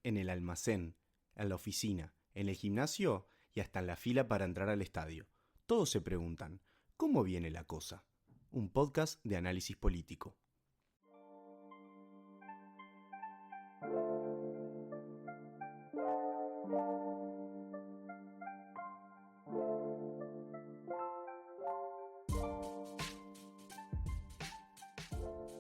en el almacén, en la oficina, en el gimnasio y hasta en la fila para entrar al estadio. Todos se preguntan, ¿cómo viene la cosa? Un podcast de análisis político.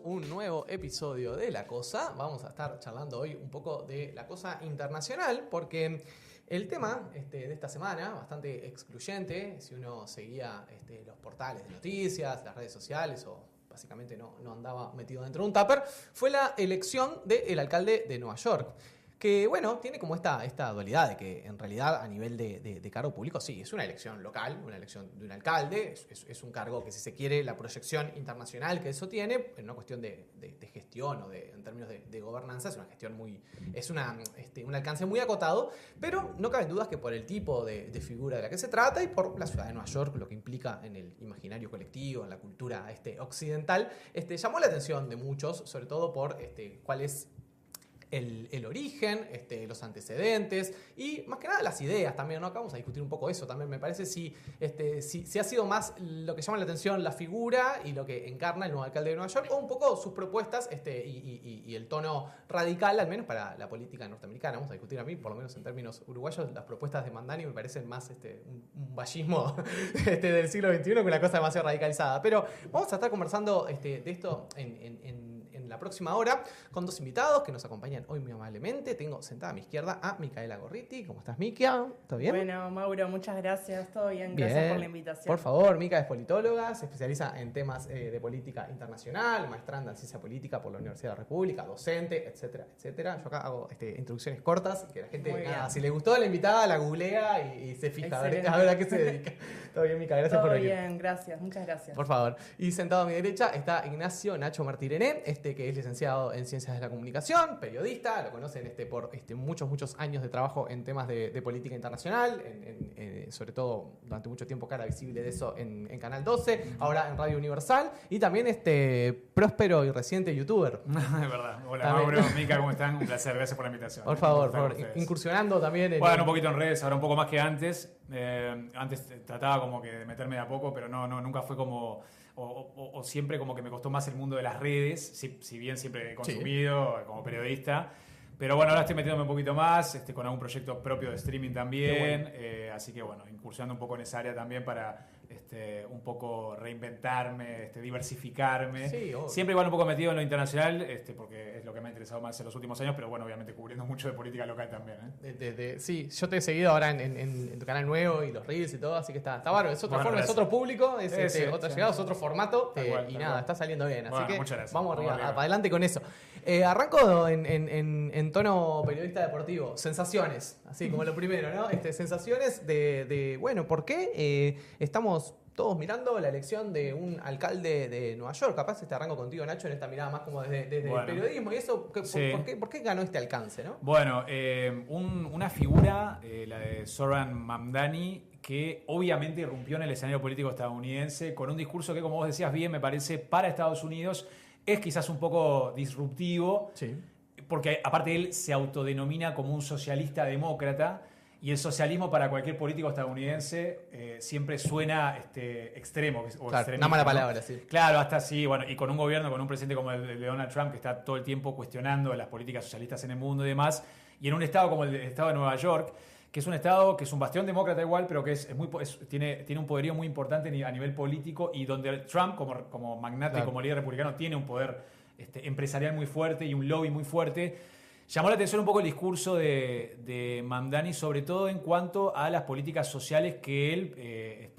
Un nuevo episodio de La Cosa. Vamos a estar charlando hoy un poco de la cosa internacional porque el tema de esta semana, bastante excluyente, si uno seguía los portales de noticias, las redes sociales o básicamente no andaba metido dentro de un tupper, fue la elección del alcalde de Nueva York. Que bueno, tiene como esta dualidad de que en realidad a nivel de cargo público sí, es una elección local, una elección de un alcalde, es un cargo que si se quiere la proyección internacional que eso tiene, en una cuestión de gestión o en términos de gobernanza, es una gestión un alcance muy acotado, pero no caben dudas que por el tipo de figura de la que se trata y por la ciudad de Nueva York, lo que implica en el imaginario colectivo, en la cultura occidental, llamó la atención de muchos, sobre todo por cuál es el origen, los antecedentes y más que nada las ideas también, ¿no? Acá vamos a discutir un poco eso también, me parece, si ha sido más lo que llama la atención la figura y lo que encarna el nuevo alcalde de Nueva York o un poco sus propuestas y el tono radical, al menos para la política norteamericana. Vamos a discutir a mí, por lo menos en términos uruguayos, las propuestas de Mamdani me parecen más un vallismo del siglo XXI que una cosa demasiado radicalizada. Pero vamos a estar conversando de esto en la próxima hora con dos invitados que nos acompañan hoy muy amablemente. Tengo sentada a mi izquierda a Micaela Gorriti. ¿Cómo estás, Mikia? ¿Todo bien? Bueno, Mauro, muchas gracias. Todo bien. Gracias por la invitación. Por favor, Mica es politóloga, se especializa en temas de política internacional, maestranda en ciencia política por la Universidad de la República, docente, etcétera, etcétera. Yo acá hago introducciones cortas, que la gente, si le gustó la invitada, la googlea y se fija a ver a qué se dedica. Todo bien, Mica, gracias por venir. Todo bien, gracias, muchas gracias. Por favor. Y sentado a mi derecha está Ignacio Nacho Martirené, que es licenciado en Ciencias de la Comunicación, periodista, lo conocen por muchos años de trabajo en temas de política internacional, sobre todo durante mucho tiempo cara visible de eso en Canal 12, ahora en Radio Universal, y también próspero y reciente youtuber. Es verdad. Hola también. Mauro, Mica, ¿cómo están? Un placer, gracias por la invitación. Por favor, incursionando también en... Bueno, un poquito en redes, ahora un poco más que antes. Antes trataba como que de meterme de a poco, pero nunca fue como... O siempre como que me costó más el mundo de las redes, si bien siempre he consumido como periodista. Pero bueno, ahora estoy metiéndome un poquito más, con algún proyecto propio de streaming también. Bueno. Así que bueno, incursionando un poco en esa área también para un poco reinventarme, diversificarme. Sí, siempre igual un poco metido en lo internacional, porque es lo que me ha interesado más en los últimos años, pero bueno, obviamente cubriendo mucho de política local también. Sí, yo te he seguido ahora en tu canal nuevo y los reels y todo, así que está bárbaro. Es otra forma, es otro público, otra llegada, es otro formato. Está saliendo bien. Así que muchas gracias. Vamos arriba, adelante con eso. Arranco en tono periodista deportivo. Sensaciones, así como lo primero, ¿no? Sensaciones de bueno, ¿por qué estamos todos mirando la elección de un alcalde de Nueva York? Capaz arranco contigo, Nacho, en esta mirada más como desde el periodismo y eso. ¿Por qué ganó este alcance, no? Bueno, una figura, la de Zohran Mamdani, que obviamente irrumpió en el escenario político estadounidense con un discurso que, como vos decías bien, me parece para Estados Unidos es quizás un poco disruptivo. Sí. Porque aparte él se autodenomina como un socialista demócrata y el socialismo para cualquier político estadounidense siempre suena extremo. Claro, una mala palabra, sí. Claro, hasta sí, bueno, y con un gobierno, con un presidente como el de Donald Trump que está todo el tiempo cuestionando las políticas socialistas en el mundo y demás, y en un estado como el estado de Nueva York, que es un estado que es un bastión demócrata igual, pero que tiene un poderío muy importante a nivel político y donde Trump como magnate y como líder republicano tiene un poder empresarial muy fuerte y un lobby muy fuerte. Llamó la atención un poco el discurso de Mamdani, sobre todo en cuanto a las políticas sociales que él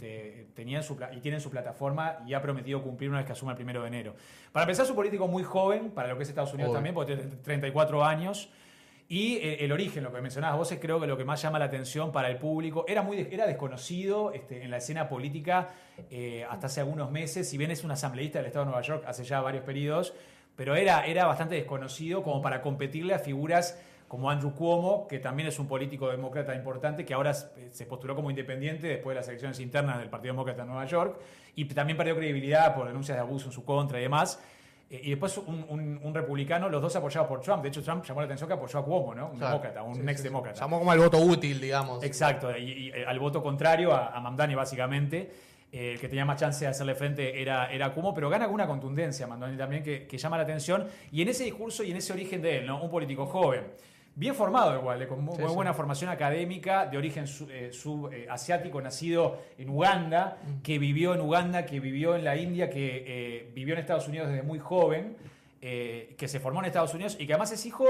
tenía y tiene en su plataforma y ha prometido cumplir una vez que asuma el 1 de enero. Para empezar, es un político muy joven, para lo que es Estados Unidos también, porque tiene 34 años. Y el origen, lo que mencionabas vos, es creo que lo que más llama la atención para el público. Era desconocido en la escena política hasta hace algunos meses. Si bien es un asambleísta del Estado de Nueva York hace ya varios periodos, pero era bastante desconocido como para competirle a figuras como Andrew Cuomo, que también es un político demócrata importante, que ahora se postuló como independiente después de las elecciones internas del Partido Demócrata de Nueva York, y también perdió credibilidad por denuncias de abuso en su contra y demás. Y después un republicano, los dos apoyados por Trump. De hecho, Trump llamó la atención que apoyó a Cuomo, ¿no? Un demócrata, un ex-demócrata. Llamó como al voto útil, digamos. Exacto, y al voto contrario a Mamdani, básicamente. El que tenía más chance de hacerle frente era Cuomo, pero gana con una contundencia Mamdani también que llama la atención. Y en ese discurso y en ese origen de él, ¿no? Un político joven, bien formado igual, con muy buena formación académica, de origen asiático, nacido en Uganda, que vivió en Uganda, que vivió en la India, que vivió en Estados Unidos desde muy joven, que se formó en Estados Unidos y que además es hijo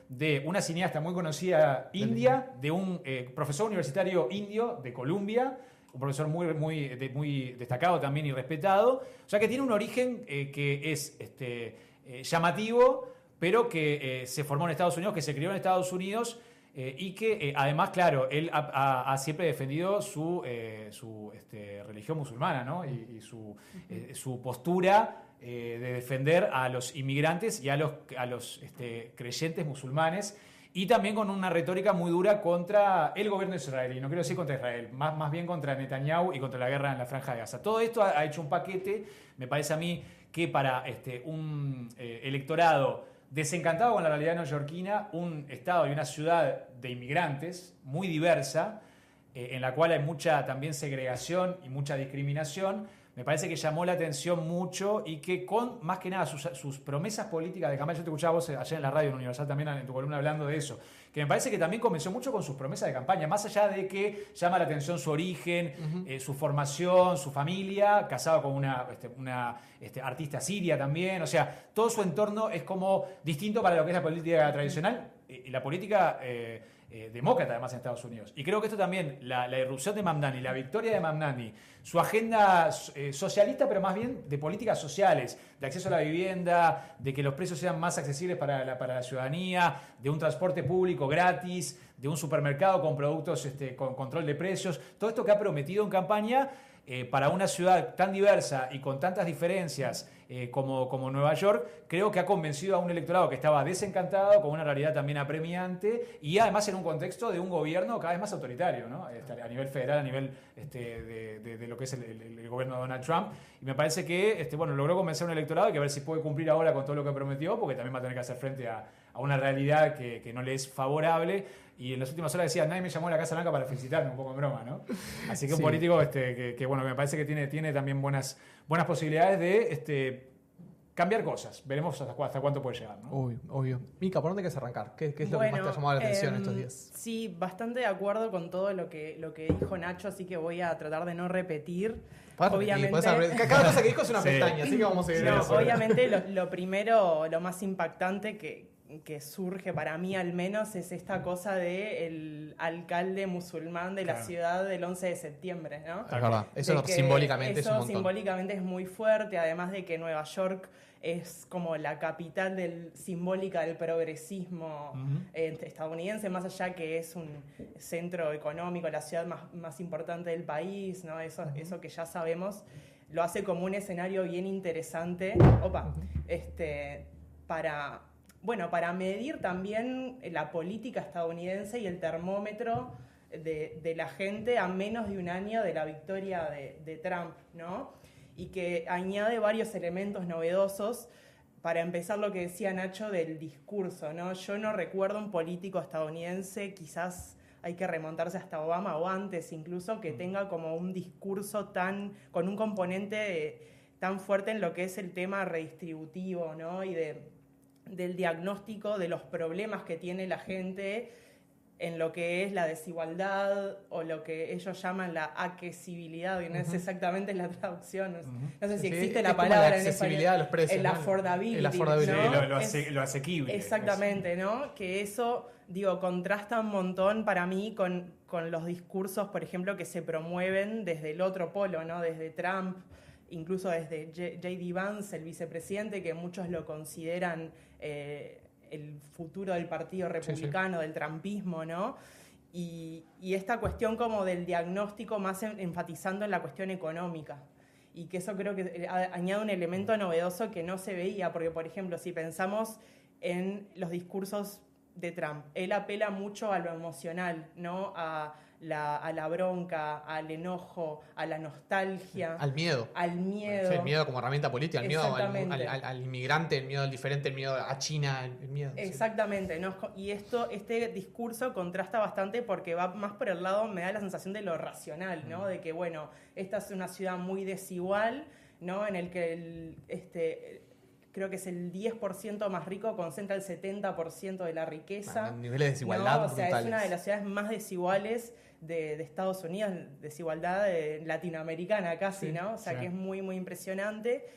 de una cineasta muy conocida india, de un profesor universitario indio de Columbia, un profesor muy destacado también y respetado. O sea que tiene un origen que es llamativo, pero que se formó en Estados Unidos, que se crió en Estados Unidos y que además, claro, él ha siempre defendido su religión musulmana, ¿no? Y su postura de defender a los inmigrantes y a los creyentes musulmanes. Y también con una retórica muy dura contra el gobierno israelí. No quiero decir contra Israel, más bien contra Netanyahu y contra la guerra en la Franja de Gaza. Todo esto ha hecho un paquete, me parece a mí, que para un electorado desencantado con la realidad neoyorquina, un estado y una ciudad de inmigrantes muy diversa, en la cual hay mucha también segregación y mucha discriminación, me parece que llamó la atención mucho y que con, más que nada, sus promesas políticas de campaña, yo te escuchaba vos ayer en la radio en Universal también en tu columna hablando de eso, que me parece que también comenzó mucho con sus promesas de campaña, más allá de que llama la atención su origen, su formación, su familia, casado con una artista siria también, o sea, todo su entorno es como distinto para lo que es la política tradicional y la política demócrata además en Estados Unidos. Y creo que esto también, la irrupción de Mamdani, la victoria de Mamdani, su agenda socialista, pero más bien de políticas sociales, de acceso a la vivienda, de que los precios sean más accesibles para la ciudadanía, de un transporte público gratis, de un supermercado con productos con control de precios, todo esto que ha prometido en campaña para una ciudad tan diversa y con tantas diferencias como Nueva York, creo que ha convencido a un electorado que estaba desencantado, con una realidad también apremiante y además en un contexto de un gobierno cada vez más autoritario, ¿no? A nivel federal, a nivel de lo que es el gobierno de Donald Trump. Y me parece que logró convencer a un electorado y que a ver si puede cumplir ahora con todo lo que prometió, porque también va a tener que hacer frente a una realidad que no le es favorable. Y en las últimas horas decía, nadie me llamó a la Casa Blanca para felicitarme, un poco en broma, ¿no? Así que un político que me parece que tiene también buenas posibilidades de cambiar cosas. Veremos hasta cuánto puede llegar, ¿no? Obvio. Mica, ¿por dónde quieres arrancar? ¿Qué es lo que más te ha llamado la atención estos días? Sí, bastante de acuerdo con todo lo que dijo Nacho, así que voy a tratar de no repetir. Obviamente, cada cosa que dijo es una pestaña, así que vamos a seguir. Obviamente lo primero, lo más impactante que surge para mí al menos es esta cosa del alcalde musulmán de la ciudad del 11 de septiembre, ¿no? Es verdad, eso simbólicamente es un montón. Simbólicamente es muy fuerte, además de que Nueva York es como la capital simbólica del progresismo estadounidense, más allá que es un centro económico, la ciudad más importante del país, ¿no? Eso que ya sabemos, lo hace como un escenario bien interesante para medir también la política estadounidense y el termómetro de la gente a menos de un año de la victoria de Trump, ¿no? Y que añade varios elementos novedosos. Para empezar, lo que decía Nacho del discurso, ¿no? Yo no recuerdo un político estadounidense, quizás hay que remontarse hasta Obama o antes incluso, que tenga como un discurso con un componente tan fuerte en lo que es el tema redistributivo, ¿no? Y del diagnóstico de los problemas que tiene la gente en lo que es la desigualdad o lo que ellos llaman la accesibilidad, y no es exactamente la traducción, no sé si existe la palabra en accesibilidad de los precios, el affordability, ¿no? Lo asequible. Exactamente, ¿no? Que eso, contrasta un montón para mí con los discursos, por ejemplo, que se promueven desde el otro polo, ¿no? Desde Trump, incluso desde J.D. Vance, el vicepresidente, que muchos lo consideran el futuro del Partido Republicano, del trumpismo, ¿no? Y esta cuestión como del diagnóstico más enfatizando en la cuestión económica. Y que eso creo que añade un elemento novedoso que no se veía, porque, por ejemplo, si pensamos en los discursos de Trump, él apela mucho a lo emocional, ¿no? A a la bronca, al enojo, a la nostalgia. Al miedo. Al miedo. Sí, el miedo como herramienta política, el miedo Exactamente. al inmigrante, el miedo al diferente, el miedo a China, el miedo. Exactamente, ¿no? Y este discurso contrasta bastante porque va más por el lado, me da la sensación de lo racional, ¿no? De que, bueno, esta es una ciudad muy desigual, ¿no? En el que creo que es el 10% más rico, concentra el 70% de la riqueza. Niveles de desigualdad ¿no? O sea, brutales. es una de las ciudades más desiguales de Estados Unidos, desigualdad latinoamericana casi, Sí, ¿no? O sea, sí. que es muy, muy impresionante.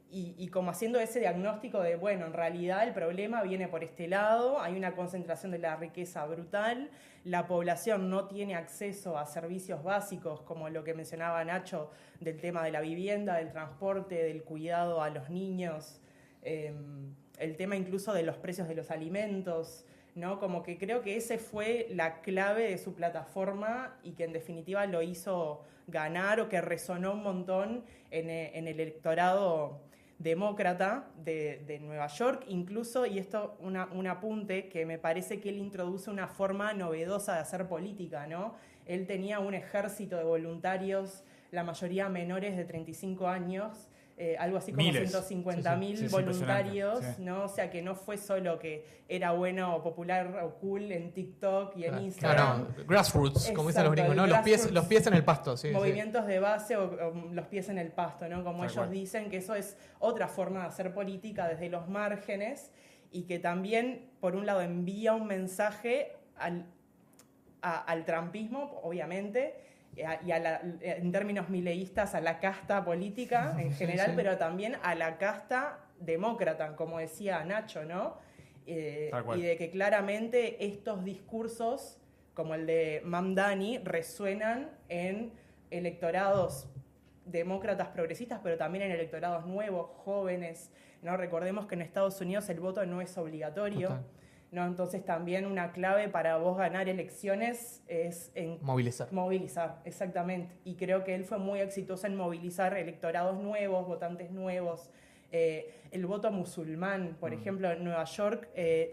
Y como haciendo ese diagnóstico de, bueno, en realidad el problema viene por este lado, hay una concentración de la riqueza brutal, la población no tiene acceso a servicios básicos como lo que mencionaba Nacho del tema de la vivienda, del transporte, del cuidado a los niños, el tema incluso de los precios de los alimentos, ¿no? Como que creo que ese fue la clave de su plataforma y que en definitiva lo hizo ganar o que resonó un montón en el electorado demócrata de Nueva York, incluso, y esto un apunte, que me parece que él introduce una forma novedosa de hacer política, ¿no? Él tenía un ejército de voluntarios, la mayoría menores de 35 años, algo así como Miles. 150.000 Sí, es voluntarios, impresionante, sí. ¿no? O sea, que no fue solo que era bueno o popular o cool en TikTok y en Claro. Instagram. No, grassroots, como dicen los Exacto, gringos, ¿no? el Los pies en el pasto, sí. movimientos de base o los pies en el pasto, ¿no? Como Tal ellos cual. dicen, que eso es otra forma de hacer política desde los márgenes y que también, por un lado, envía un mensaje al trumpismo, obviamente, y en términos mileístas a la casta política en general, sí. pero también a la casta demócrata, como decía Nacho, ¿no? Tal cual. Y de que claramente estos discursos, como el de Mamdani, resuenan en electorados demócratas progresistas, pero también en electorados nuevos, jóvenes, ¿no? Recordemos que en Estados Unidos el voto no es obligatorio. Total. ¿No? Entonces también una clave para vos ganar elecciones es movilizar, exactamente. Y creo que él fue muy exitoso en movilizar electorados nuevos, votantes nuevos. El voto musulmán, por ejemplo, en Nueva York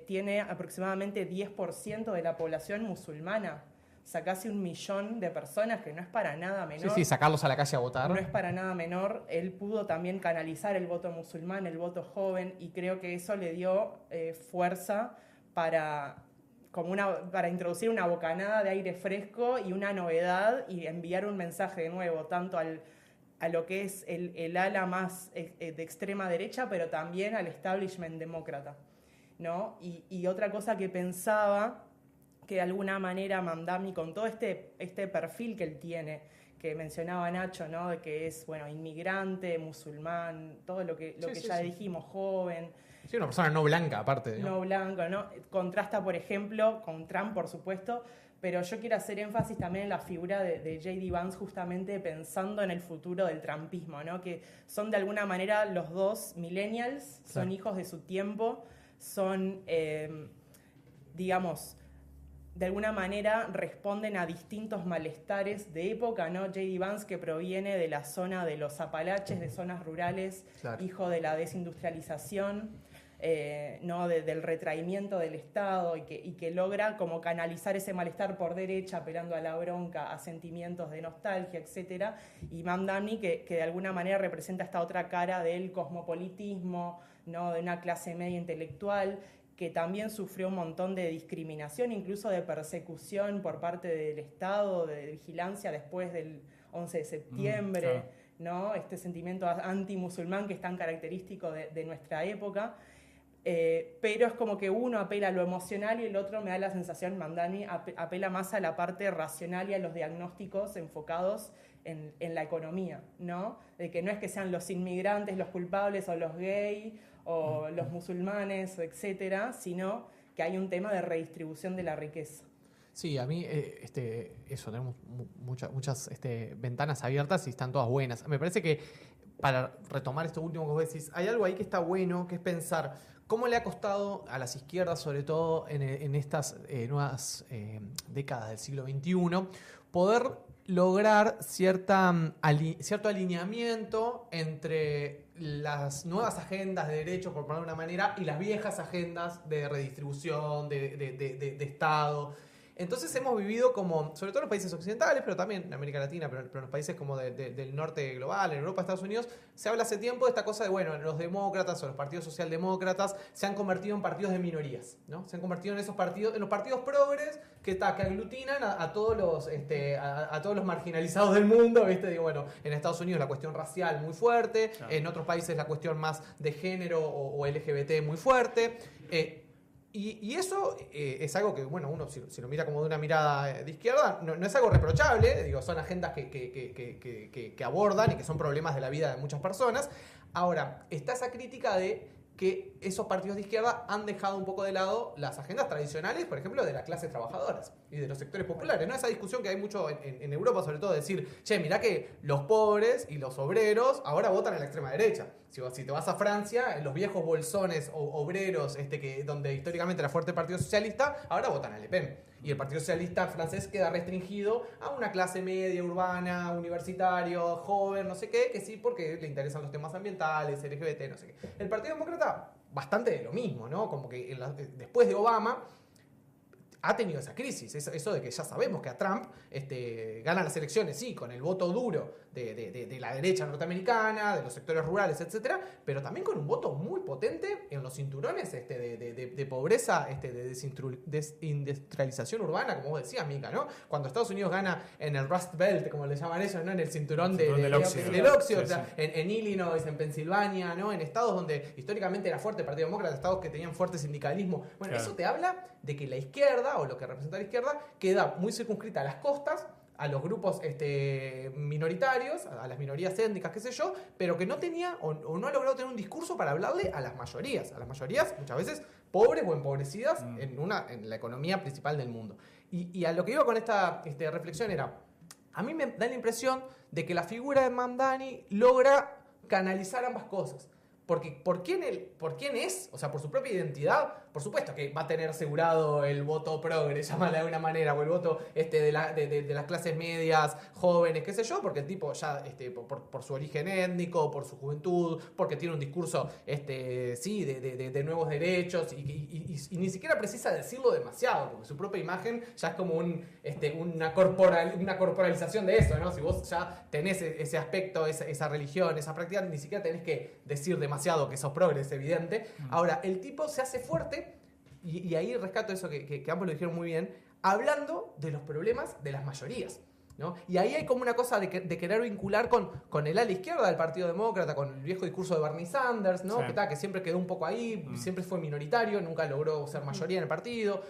tiene aproximadamente 10% de la población musulmana. O sea, casi 1 millón de personas, que no es para nada menor. Sí, sacarlos a la calle a votar. No es para nada menor. Él pudo también canalizar el voto musulmán, el voto joven, y creo que eso le dio fuerza para introducir una bocanada de aire fresco y una novedad y enviar un mensaje de nuevo, tanto a lo que es el ala más de extrema derecha, pero también al establishment demócrata, ¿no? Y otra cosa que pensaba, que de alguna manera Mamdani, con todo este perfil que él tiene, que mencionaba Nacho, ¿no? De que es, bueno, inmigrante, musulmán, todo lo que ya dijimos, joven. Sí, una persona no blanca, aparte. No blanco, ¿no? Contrasta, por ejemplo, con Trump, por supuesto, pero yo quiero hacer énfasis también en la figura de J.D. Vance, justamente pensando en el futuro del trumpismo, ¿no? Que son de alguna manera los dos millennials, son Claro. hijos de su tiempo, son, digamos, de alguna manera responden a distintos malestares de época, ¿no? J.D. Vance, que proviene de la zona de los Apalaches, de zonas rurales, Claro. hijo de la desindustrialización, ¿no? Del retraimiento del Estado y que logra como canalizar ese malestar por derecha, apelando a la bronca, a sentimientos de nostalgia, etc. Y Mamdani, que de alguna manera representa esta otra cara del cosmopolitismo, ¿no? De una clase media intelectual, que también sufrió un montón de discriminación, incluso de persecución por parte del Estado, de vigilancia después del 11 de septiembre, claro. ¿no? Este sentimiento anti-musulmán que es tan característico de nuestra época. Pero es como que uno apela a lo emocional y el otro, me da la sensación, Mamdani apela más a la parte racional y a los diagnósticos enfocados en la economía, ¿no? De que no es que sean los inmigrantes los culpables o los gays o los musulmanes, etcétera, sino que hay un tema de redistribución de la riqueza. Sí, a mí eso, tenemos muchas ventanas abiertas y están todas buenas. Me parece que, para retomar esto último que vos decís, hay algo ahí que está bueno, que es pensar cómo le ha costado a las izquierdas, sobre todo en estas nuevas décadas del siglo XXI, poder lograr cierto alineamiento entre las nuevas agendas de derechos, por ponerlo de una manera, y las viejas agendas de redistribución, de Estado. Entonces hemos vivido como, sobre todo en los países occidentales, pero también en América Latina, pero en los países como del norte global, en Europa, Estados Unidos, se habla hace tiempo de esta cosa de, bueno, los demócratas o los partidos socialdemócratas se han convertido en partidos de minorías, ¿no? Se han convertido en esos partidos, en los partidos progres que aglutinan a todos los a todos los marginalizados del mundo, ¿viste? Digo, bueno, en Estados Unidos la cuestión racial muy fuerte, claro. En otros países la cuestión más de género o LGBT muy fuerte. Y eso es algo que, bueno, uno si lo mira como de una mirada de izquierda, no es algo reprochable, digo, son agendas que abordan y que son problemas de la vida de muchas personas. Ahora, está esa crítica de que esos partidos de izquierda han dejado un poco de lado las agendas tradicionales, por ejemplo, de las clases trabajadoras y de los sectores populares, ¿no? Esa discusión que hay mucho en Europa, sobre todo, de decir, che, mirá que los pobres y los obreros ahora votan a la extrema derecha. Si te vas a Francia, los viejos bolsones obreros, donde históricamente era fuerte el Partido Socialista, ahora votan a Le Pen. Y el Partido Socialista francés queda restringido a una clase media, urbana, universitario, joven, no sé qué, que sí, porque le interesan los temas ambientales, LGBT, no sé qué. El Partido Demócrata, bastante de lo mismo, ¿no? Como que después de Obama ha tenido esa crisis, eso de que ya sabemos que a Trump gana las elecciones, sí, con el voto duro de la derecha norteamericana, de los sectores rurales, etcétera, pero también con un voto muy potente en los cinturones de pobreza, de desindustrialización urbana, como vos decías, Mica, ¿no? Cuando Estados Unidos gana en el Rust Belt, como le llaman ellos, ¿no? En el cinturón del óxido, sí, o sea, sí. En Illinois, en Pensilvania, ¿no? En estados donde históricamente era fuerte el Partido Demócrata, estados que tenían fuerte sindicalismo. Bueno, claro. Eso te habla de que la izquierda, o lo que representa la izquierda, queda muy circunscrita a las costas, a los grupos minoritarios, a las minorías étnicas, qué sé yo, pero que no tenía o no ha logrado tener un discurso para hablarle a las mayorías muchas veces pobres o empobrecidas en la economía principal del mundo. Y a lo que iba con esta reflexión era, a mí me da la impresión de que la figura de Mamdani logra canalizar ambas cosas. Porque ¿por quién es? O sea, por su propia identidad, por supuesto que va a tener asegurado el voto progre, llámale de alguna manera, o el voto de las clases medias, jóvenes, qué sé yo, porque el tipo ya, por su origen étnico, por su juventud, porque tiene un discurso, sí, de nuevos derechos, y ni siquiera precisa decirlo demasiado, porque su propia imagen ya es como una corporalización de eso, ¿no? Si vos ya tenés ese aspecto, esa religión, esa práctica, ni siquiera tenés que decir demasiado que sos progre, es evidente. Ahora, el tipo se hace fuerte, y ahí rescato eso que ambos lo dijeron muy bien, hablando de los problemas de las mayorías, ¿no? Y ahí hay como una cosa de querer vincular con el ala izquierda del Partido Demócrata, con el viejo discurso de Bernie Sanders, ¿no? Sí. Que siempre quedó un poco ahí, siempre fue minoritario, nunca logró ser mayoría en el partido.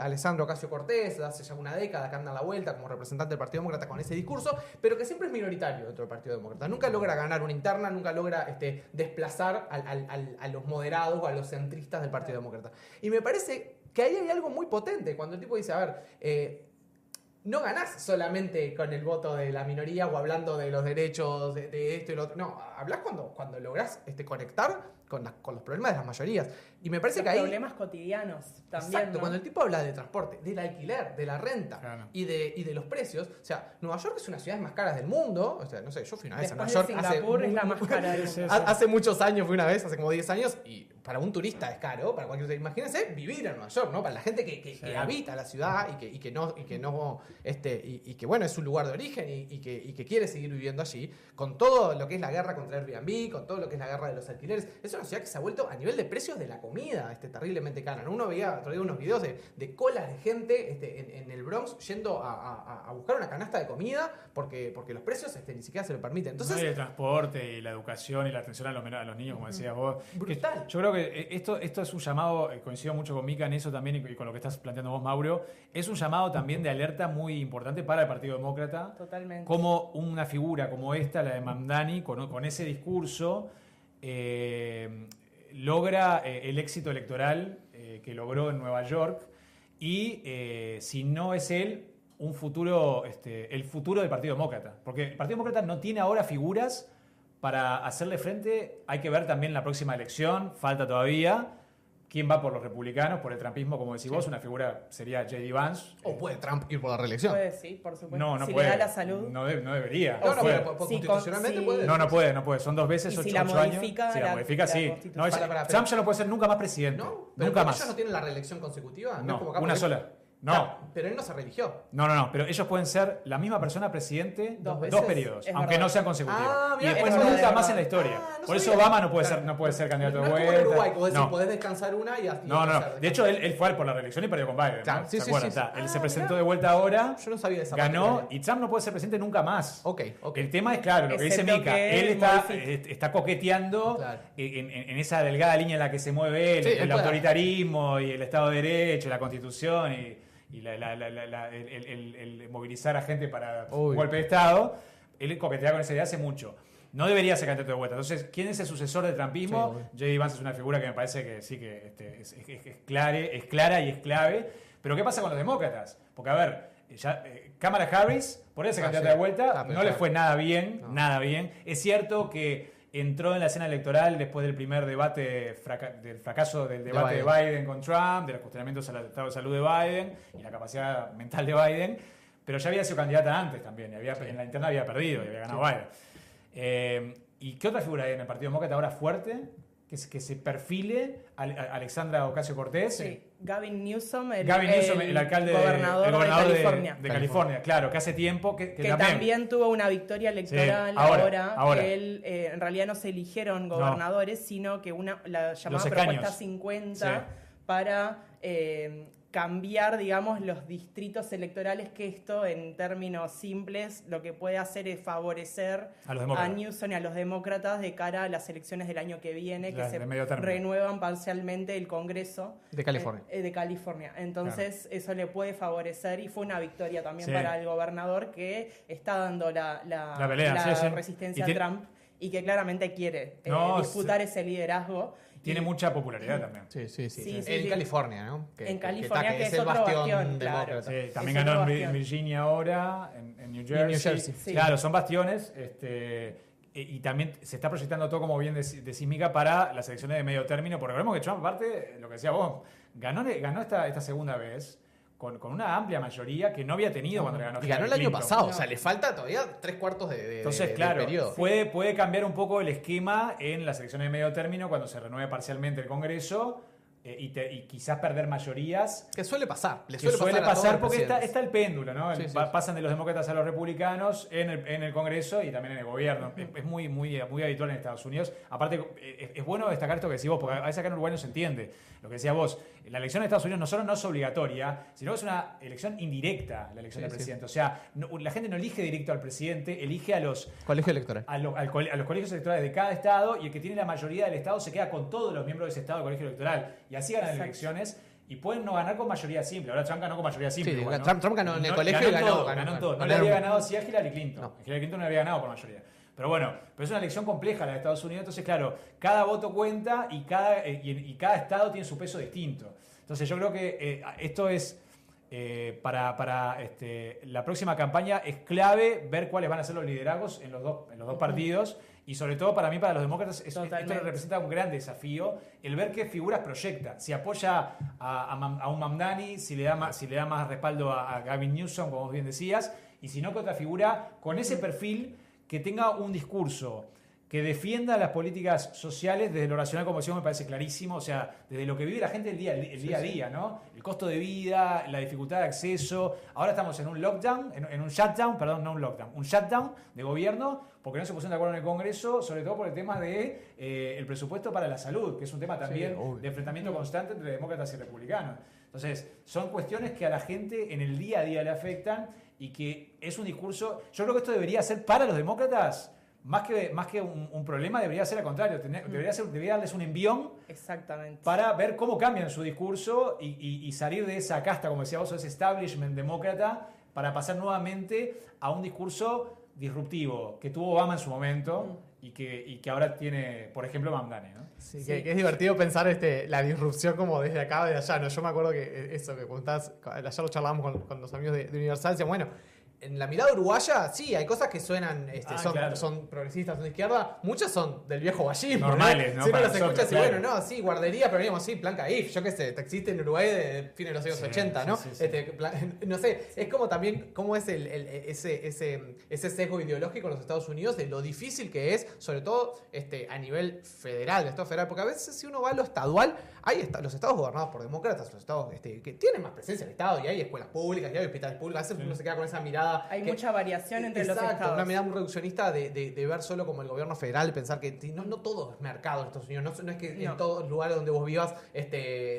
Alessandro Ocasio-Cortez, hace ya una década que anda a la vuelta como representante del Partido Demócrata con ese discurso, pero que siempre es minoritario dentro del Partido Demócrata. Nunca logra ganar una interna, nunca logra desplazar a los moderados o a los centristas del Partido Demócrata. Y me parece que ahí hay algo muy potente, cuando el tipo dice, a ver, no ganás solamente con el voto de la minoría o hablando de los derechos de esto y lo otro. No, hablás cuando lográs conectar con los problemas de las mayorías. Y me parece que ahí... problemas cotidianos también, Exacto, ¿no? Cuando el tipo habla de transporte, del alquiler, de la renta, claro, y de los precios. O sea, Nueva York es una de las ciudades más caras del mundo. O sea, no sé, yo fui una vez a Nueva York. Singapur es la más cara del mundo. Hace muchos años fui una vez, hace como 10 años, y para un turista es caro, para cualquier... Imagínense vivir en Nueva York, ¿no? Para la gente que habita la ciudad y que bueno, es su lugar de origen y que quiere seguir viviendo allí, con todo lo que es la guerra contra Airbnb, con todo lo que es la guerra de los alquileres. Es una ciudad que se ha vuelto a nivel de precios de la comida terriblemente cara, ¿no? Uno veía otro día unos videos de colas de gente en el Bronx yendo a buscar una canasta de comida porque los precios ni siquiera se lo permiten. Entonces, el transporte y la educación y la atención a los niños, como decías vos. Brutal. Yo creo que esto es un llamado, coincido mucho con Mica en eso también y con lo que estás planteando vos, Mauro, es un llamado también de alerta muy importante para el Partido Demócrata. Totalmente. Como una figura como esta, la de Mamdani, con ese discurso, logra el éxito electoral que logró en Nueva York y si no es él, el futuro del Partido Demócrata. Porque el Partido Demócrata no tiene ahora figuras para hacerle frente. Hay que ver también la próxima elección, falta todavía. ¿Quién va por los republicanos, por el trumpismo, como decís vos? Una figura sería J.D. Vance. ¿O puede Trump ir por la reelección? Puede, sí, por supuesto. No si puede. le da la salud. No debería. No puede. Constitucionalmente puede. No puede. Son 2 veces, 8 años. Si la modifica, sí. Trump ya no puede ser nunca más presidente. ¿No? ¿Pero nunca más. ellos no tienen la reelección consecutiva? No, una sola. No. Claro, pero él no se religió. No, pero ellos pueden ser la misma persona presidente Dos dos veces. periodos, Es aunque verdad. no sean consecutivos. Ah, Y mirá, después es verdad, nunca es más en verdad. la historia. No Por eso sabía. Obama no puede Claro. ser, no puede ser candidato No de es como vuelta. en Uruguay, como decís, No. podés descansar una y No. hacer. De hecho, él fue por la reelección y perdió con Biden. Claro, ¿no? sí, ¿Se sí, acuerdan? sí, sí. Él se Ah, presentó mirá. de vuelta ahora, Yo no sabía de esa ganó particularidad. y Trump no puede ser presidente nunca más. Ok. El tema es claro, lo que dice Excepto Mika, que él él está coqueteando Claro. en esa delgada línea en la que se mueve él, Sí, el él puede- autoritarismo y el Estado de Derecho, la Constitución y el movilizar a gente para un Uy. golpe de Estado. Él coquetea con esa idea hace mucho. No debería ser candidato de vuelta. Entonces, ¿quién es el sucesor del trumpismo? Sí, J.D. Vance es una figura que me parece que sí que es clara y es clave. Pero ¿qué pasa con los demócratas? Porque, a ver, Kamala Harris, por esa candidata sí. de vuelta, Pero no le claro. fue nada bien, No. nada bien. Es cierto que entró en la escena electoral después del primer debate, del fracaso del debate de Biden con Trump, de los cuestionamientos al estado de salud de Biden y la capacidad mental de Biden, pero ya había sido candidata antes también, y en la interna había perdido y había ganado Biden. ¿Y qué otra figura hay en el Partido Demócrata ahora fuerte? Que se perfile Alexandra Ocasio-Cortez. Sí, Gavin Newsom, el alcalde gobernador de California. de California, claro, que hace tiempo que también tuvo una victoria electoral Sí, ahora. que él, en realidad no se eligieron gobernadores, sino que la llamada escaños. propuesta 50 Sí. para cambiar, digamos, los distritos electorales, que esto, en términos simples, lo que puede hacer es favorecer A los demócratas. Newsom y a los demócratas de cara a las elecciones del año que viene, que Las se de medio término. renuevan parcialmente el Congreso De California. de California. Entonces, eso le puede favorecer y fue una victoria también Sí. para el gobernador, que está dando la pelea, sí, sí. resistencia Y a Trump y que claramente quiere No, disputar ese liderazgo. Tiene Y- mucha popularidad también. Sí. Sí, En sí. California, ¿no? En California, que es el otro bastión, demócrata. claro. Sí, también Es ganó otro en bastión. Virginia ahora, en New Jersey. New Jersey. Sí. Claro, son bastiones. Y también se está proyectando todo, como bien decís, Mica, para las elecciones de medio término. Porque recordemos que Trump, aparte, lo que decía vos, ganó esta segunda vez con una amplia mayoría que no había tenido cuando le ganó Y ganó el Hillary año Clinton. pasado, o sea, le falta todavía 3/4 Entonces, del claro, periodo. puede cambiar un poco el esquema en las elecciones de medio término cuando se renueve parcialmente el Congreso y quizás perder mayorías. Que suele pasar. Le Que suele a todos pasar los porque presidentes. está el péndulo, ¿no? Sí, sí, Pasan de los demócratas a los republicanos en el Congreso y también en el gobierno. Es muy habitual en Estados Unidos. Aparte, es bueno destacar esto que decís vos, porque a veces acá en Uruguay no se entiende. Lo que decías vos, la elección en Estados Unidos no solo no es obligatoria, sino que es una elección indirecta, la elección Sí, del sí. presidente. O sea, la gente no elige directo al presidente, elige a los Colegio electoral. a los colegios electorales de cada estado, y el que tiene la mayoría del estado se queda con todos los miembros de ese estado del colegio electoral. Y así ganan Exacto. elecciones y pueden no ganar con mayoría simple. Ahora Trump ganó con mayoría simple. Sí, igual, ¿no? Trump ganó en el colegio y ganó todo, ganó ganó todo. No ganó. le había ganado así a Hillary Clinton. No. Hillary Clinton no le había ganado por mayoría. Pero bueno, es una elección compleja la de Estados Unidos. Entonces, claro, cada voto cuenta y cada estado tiene su peso distinto. Entonces, yo creo que esto es... para la próxima campaña es clave ver cuáles van a ser los liderazgos en los dos partidos, y sobre todo para mí, para los demócratas, esto Totalmente. representa un gran desafío, el ver qué figuras proyecta, si apoya a un Mamdani, si le da más respaldo a Gavin Newsom, como vos bien decías, y si no, que otra figura con ese perfil que tenga un discurso que defienda las políticas sociales desde lo racional, como decíamos, me parece clarísimo, o sea, desde lo que vive la gente el día a día, ¿no? El costo de vida, la dificultad de acceso. Ahora estamos en un lockdown, en un shutdown, perdón, no un lockdown, un shutdown de gobierno, porque no se pusieron de acuerdo en el Congreso, sobre todo por el tema de el presupuesto para la salud, que es un tema también obvio. de enfrentamiento constante entre demócratas y republicanos. Entonces, son cuestiones que a la gente en el día a día le afectan, y que es un discurso... Yo creo que esto debería ser para los demócratas, más que un problema, debería ser al contrario. Debería darles un envión Exactamente. para ver cómo cambian su discurso y salir de esa casta, como decía vos, ese establishment demócrata, para pasar nuevamente a un discurso disruptivo que tuvo Obama en su momento y que ahora tiene, por ejemplo, Mamdani, ¿no? Sí, Sí. Que es divertido pensar la disrupción como desde acá, de allá. ¿No? Yo me acuerdo que eso que contás, ayer lo charlábamos con los amigos de Universal, decían, bueno, en la mirada uruguaya, sí, hay cosas que suenan, Claro. son progresistas, son de izquierda, muchas son del viejo vallismo. Normales, ¿no? Si uno Para las escucha nosotros, y claro. bueno, no, sí, guardería, pero digamos, sí, plan CAIF, yo qué sé, existe en Uruguay de fines de los años Sí, 80, sí, ¿no? sí, sí. No sé, es como también, cómo es ese sesgo ideológico en los Estados Unidos, de lo difícil que es, sobre todo a nivel federal, de Estado federal, porque a veces si uno va a lo estadual, los estados gobernados por demócratas, los estados que tienen más presencia del Estado, y hay escuelas públicas, y hay hospitales públicos. A veces uno se queda con esa mirada. Hay mucha variación entre los exacto, estados. una mirada muy reduccionista de ver solo como el gobierno federal, pensar que no todo es mercado en Estados Unidos. No es que en todos los lugares donde vos vivas,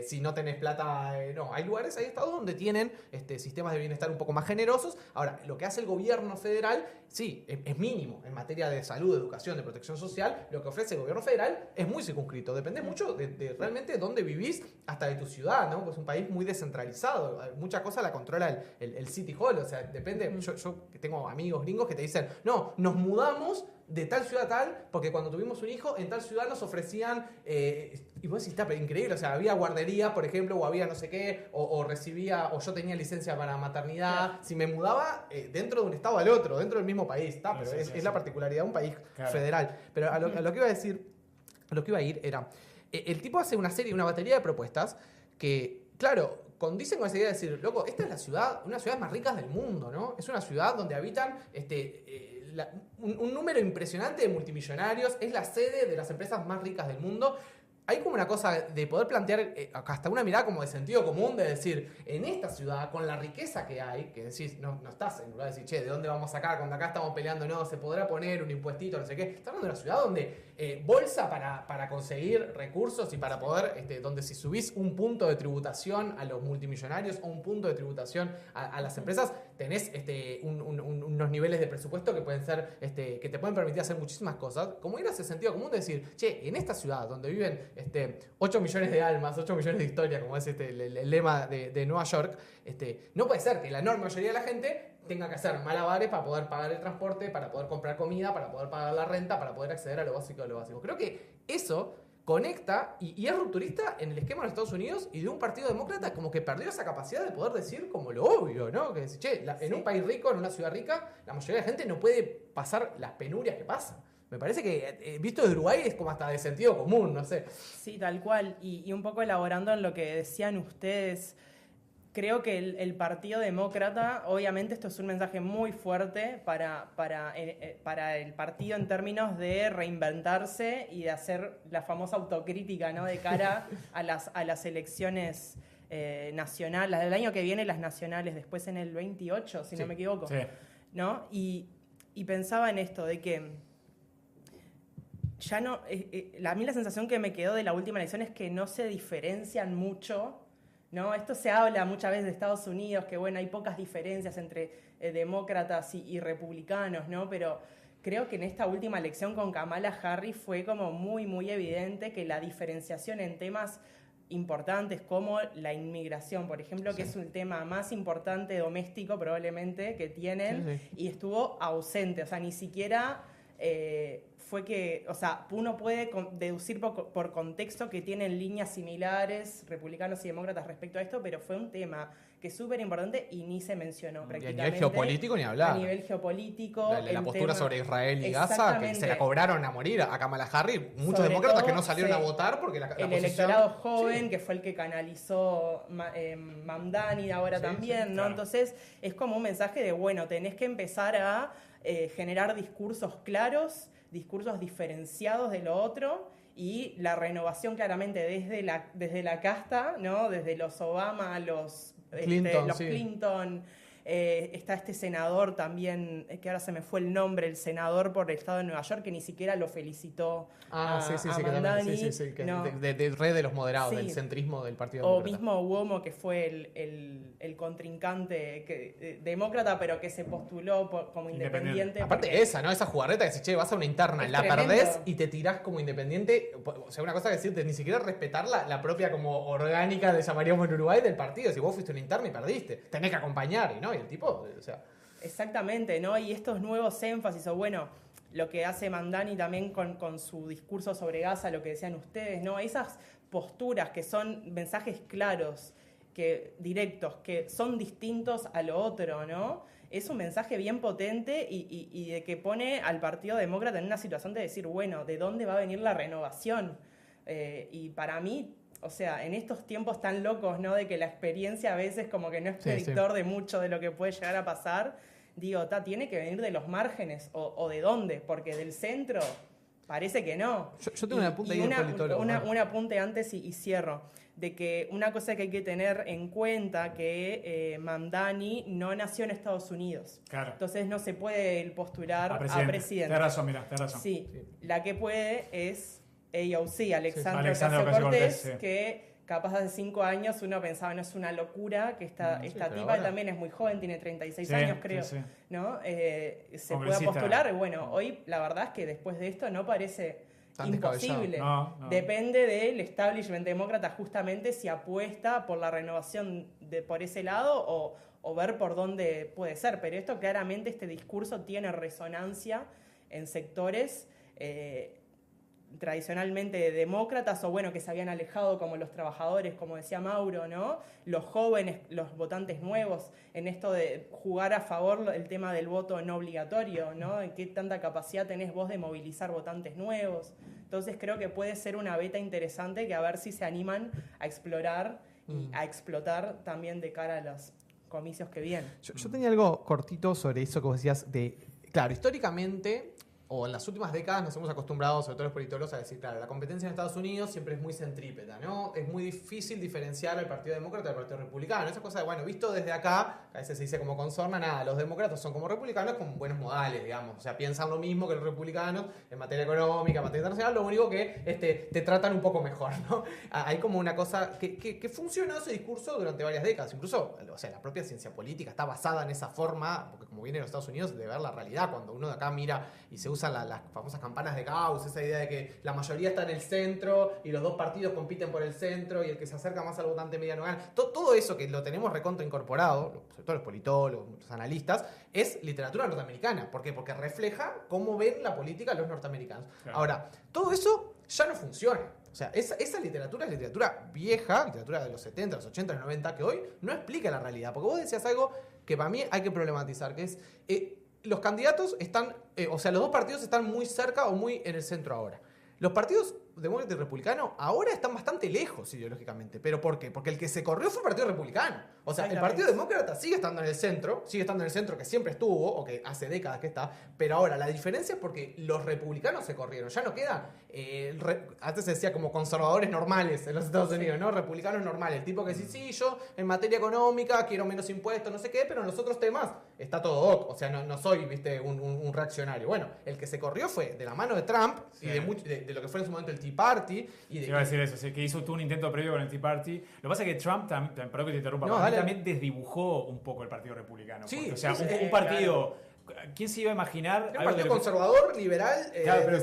si no tenés plata, no. Hay lugares, hay estados donde tienen sistemas de bienestar un poco más generosos. Ahora, lo que hace el gobierno federal, sí, es mínimo en materia de salud, de educación, de protección social. Lo que ofrece el gobierno federal es muy circunscrito. Depende mucho de realmente dónde vivís, hasta de tu ciudad, ¿no? Pues es un país muy descentralizado. Mucha cosa la controla el City Hall. O sea, depende. Yo tengo amigos gringos que te dicen, no, nos mudamos de tal ciudad a tal, porque cuando tuvimos un hijo, en tal ciudad nos ofrecían, y vos decís, está pero increíble, o sea, había guardería, por ejemplo, o había no sé qué, o recibía, o yo tenía licencia para maternidad, claro. Si me mudaba dentro de un estado al otro, dentro del mismo país, está, pero es la particularidad de un país federal. Pero a lo que iba a decir, a lo que iba a ir era, el tipo hace una batería de propuestas que, claro, condicen con esa idea de decir, loco, esta es la ciudad, una de las ciudades más ricas del mundo, ¿no? Es una ciudad donde habitan un número impresionante de multimillonarios, es la sede de las empresas más ricas del mundo. Hay como una cosa de poder plantear hasta una mirada como de sentido común, de decir, en esta ciudad, con la riqueza que hay, que decís, no estás en lugar de decir, che, ¿de dónde vamos a sacar? Cuando acá estamos peleando, no, se podrá poner un impuestito, no sé qué. Estás hablando de una ciudad donde bolsa para conseguir recursos y para poder, donde si subís un punto de tributación a los multimillonarios o un punto de tributación a las empresas, tenés unos niveles de presupuesto que pueden ser, que te pueden permitir hacer muchísimas cosas. Como ir a ese sentido común de decir, che, en esta ciudad donde viven 8 millones de almas, 8 millones de historias, como es el lema de Nueva York, no puede ser que la enorme mayoría de la gente tenga que hacer malabares para poder pagar el transporte, para poder comprar comida, para poder pagar la renta, para poder acceder a lo básico de lo básico. Creo que eso conecta y es rupturista en el esquema de los Estados Unidos y de un partido demócrata como que perdió esa capacidad de poder decir como lo obvio, ¿no? Que decir, che, en un país rico, en una ciudad rica, la mayoría de la gente no puede pasar las penurias que pasan. Me parece que, visto desde Uruguay, es como hasta de sentido común, no sé. Sí, tal cual. Y un poco elaborando en lo que decían ustedes, creo que el Partido Demócrata, obviamente esto es un mensaje muy fuerte para el partido en términos de reinventarse y de hacer la famosa autocrítica, ¿no? De cara a las elecciones nacionales, del año que viene las nacionales, después en el 28, si no me equivoco. Sí. ¿No? Y pensaba en esto, de que ya no, a mí la sensación que me quedó de la última elección es que no se diferencian mucho, ¿no? Esto se habla muchas veces de Estados Unidos, que bueno, hay pocas diferencias entre demócratas y republicanos, ¿no? Pero creo que en esta última elección con Kamala Harris fue como muy, muy evidente que la diferenciación en temas importantes como la inmigración, por ejemplo, que es un tema más importante doméstico probablemente que tienen, y estuvo ausente, o sea, ni siquiera fue que, o sea, uno puede deducir por contexto que tienen líneas similares, republicanos y demócratas respecto a esto, pero fue un tema que es súper importante y ni se mencionó prácticamente. Y a nivel geopolítico ni hablar. A nivel geopolítico. La postura sobre Israel y Gaza, que se la cobraron a morir a Kamala Harris. Muchos sobre demócratas que no salieron a votar porque la el posición... electorado joven, que fue el que canalizó Mamdani ahora también, ¿no? Claro. Entonces, es como un mensaje de, bueno, tenés que empezar a generar discursos claros, discursos diferenciados de lo otro, y la renovación claramente desde la casta, ¿no? Desde los Obama, los Clinton, está este senador también, que ahora se me fue el nombre, el senador por el estado de Nueva York, que ni siquiera lo felicitó a Mamdani. Que no. de red de los moderados, del centrismo del Partido Demócrata. O mismo Uomo, que fue el contrincante demócrata, pero que se postuló como independiente. Aparte ¿no? Esa jugarreta que se che, vas a una interna, la perdés y te tirás como independiente. O sea, una cosa que decirte, ni siquiera respetar la propia como orgánica, le llamaríamos en Uruguay, del partido. Si vos fuiste una interna y perdiste, tenés que acompañar, y no. Y el tipo, o sea... Exactamente, ¿no? Y estos nuevos énfasis, o bueno, lo que hace Mamdani también con su discurso sobre Gaza, lo que decían ustedes, ¿no? Esas posturas que son mensajes claros, directos, que son distintos a lo otro, ¿no? Es un mensaje bien potente y de que pone al Partido Demócrata en una situación de decir, bueno, ¿de dónde va a venir la renovación? Y para mí... O sea, en estos tiempos tan locos, ¿no? De que la experiencia a veces como que no es predictor de mucho de lo que puede llegar a pasar, digo, tiene que venir de los márgenes, o de dónde, porque del centro Parece que no. Yo tengo un apunte ahí de politólogo. Un apunte antes y cierro. De que una cosa que hay que tener en cuenta que Mamdani no nació en Estados Unidos. Claro. Entonces no se puede él postular a presidente. Tenés razón, mira, tenés razón. Sí, la que puede es AOC, Alexandra Alexandra Ocasio-Cortez, sí. que capaz hace 5 años uno pensaba, no es una locura, que esta tipa ahora... también es muy joven, tiene 36 años creo, sí. ¿no? Se pueda Congresista. postular. Bueno, hoy la verdad es que después de esto no parece Tan imposible. No. Depende del establishment demócrata justamente si apuesta por la renovación por ese lado o ver por dónde puede ser. Pero esto claramente, este discurso tiene resonancia en sectores tradicionalmente demócratas o bueno, que se habían alejado, como los trabajadores, como decía Mauro, ¿no? Los jóvenes, los votantes nuevos, en esto de jugar a favor el tema del voto no obligatorio, ¿no? ¿Qué tanta capacidad tenés vos de movilizar votantes nuevos? Entonces creo que puede ser una beta interesante que a ver si se animan a explorar y a explotar también de cara a los comicios que vienen. Yo tenía algo cortito sobre eso que vos decías de... Claro, históricamente... O en las últimas décadas nos hemos acostumbrado, sobre todo los politólogos, a decir, claro, la competencia en Estados Unidos siempre es muy centrípeta, ¿no? Es muy difícil diferenciar al Partido Demócrata del Partido Republicano. Esa cosa de, bueno, visto desde acá, a veces se dice como con sorna, nada, los demócratas son como republicanos con buenos modales, digamos. O sea, piensan lo mismo que los republicanos en materia económica, en materia internacional, lo único que te tratan un poco mejor, ¿no? Hay como una cosa que funcionó ese discurso durante varias décadas. Incluso, o sea, la propia ciencia política está basada en esa forma, porque como viene en los Estados Unidos, de ver la realidad. Cuando uno de acá mira y se usan las famosas campanas de Gauss, esa idea de que la mayoría está en el centro y los dos partidos compiten por el centro y el que se acerca más al votante mediano gana. Todo eso que lo tenemos recontra incorporado, sobre todo los politólogos, los analistas, es literatura norteamericana. ¿Por qué? Porque refleja cómo ven la política los norteamericanos. Claro. Ahora, todo eso ya no funciona. O sea, esa literatura es literatura vieja, literatura de los 70, los 80, los 90, que hoy no explica la realidad. Porque vos decías algo que para mí hay que problematizar, que es... los candidatos están, o sea, los dos partidos están muy cerca o muy en el centro ahora. Los partidos demócrata y republicano ahora están bastante lejos ideológicamente. ¿Pero por qué? Porque el que se corrió fue el Partido Republicano. O sea, el Partido Demócrata sigue estando en el centro que siempre estuvo, o que hace décadas que está, pero ahora la diferencia es porque los republicanos se corrieron. Ya no queda, antes se decía como conservadores normales en los Estados Unidos, ¿no? Republicanos normales. El tipo que dice, sí, yo en materia económica quiero menos impuestos, no sé qué, pero en los otros temas está todo ok. O sea, no soy, viste, un reaccionario. Bueno, el que se corrió fue de la mano de Trump y de lo que fue en su momento el Tea Party. Iba a decir eso, sí, que hizo tú un intento previo con el Tea Party. Lo que pasa es que Trump, perdón que te interrumpa, también desdibujó un poco el Partido Republicano. Sí, porque, o sea, sí, un partido... Claro. ¿Quién se iba a imaginar? Un partido conservador, liberal, claro, pero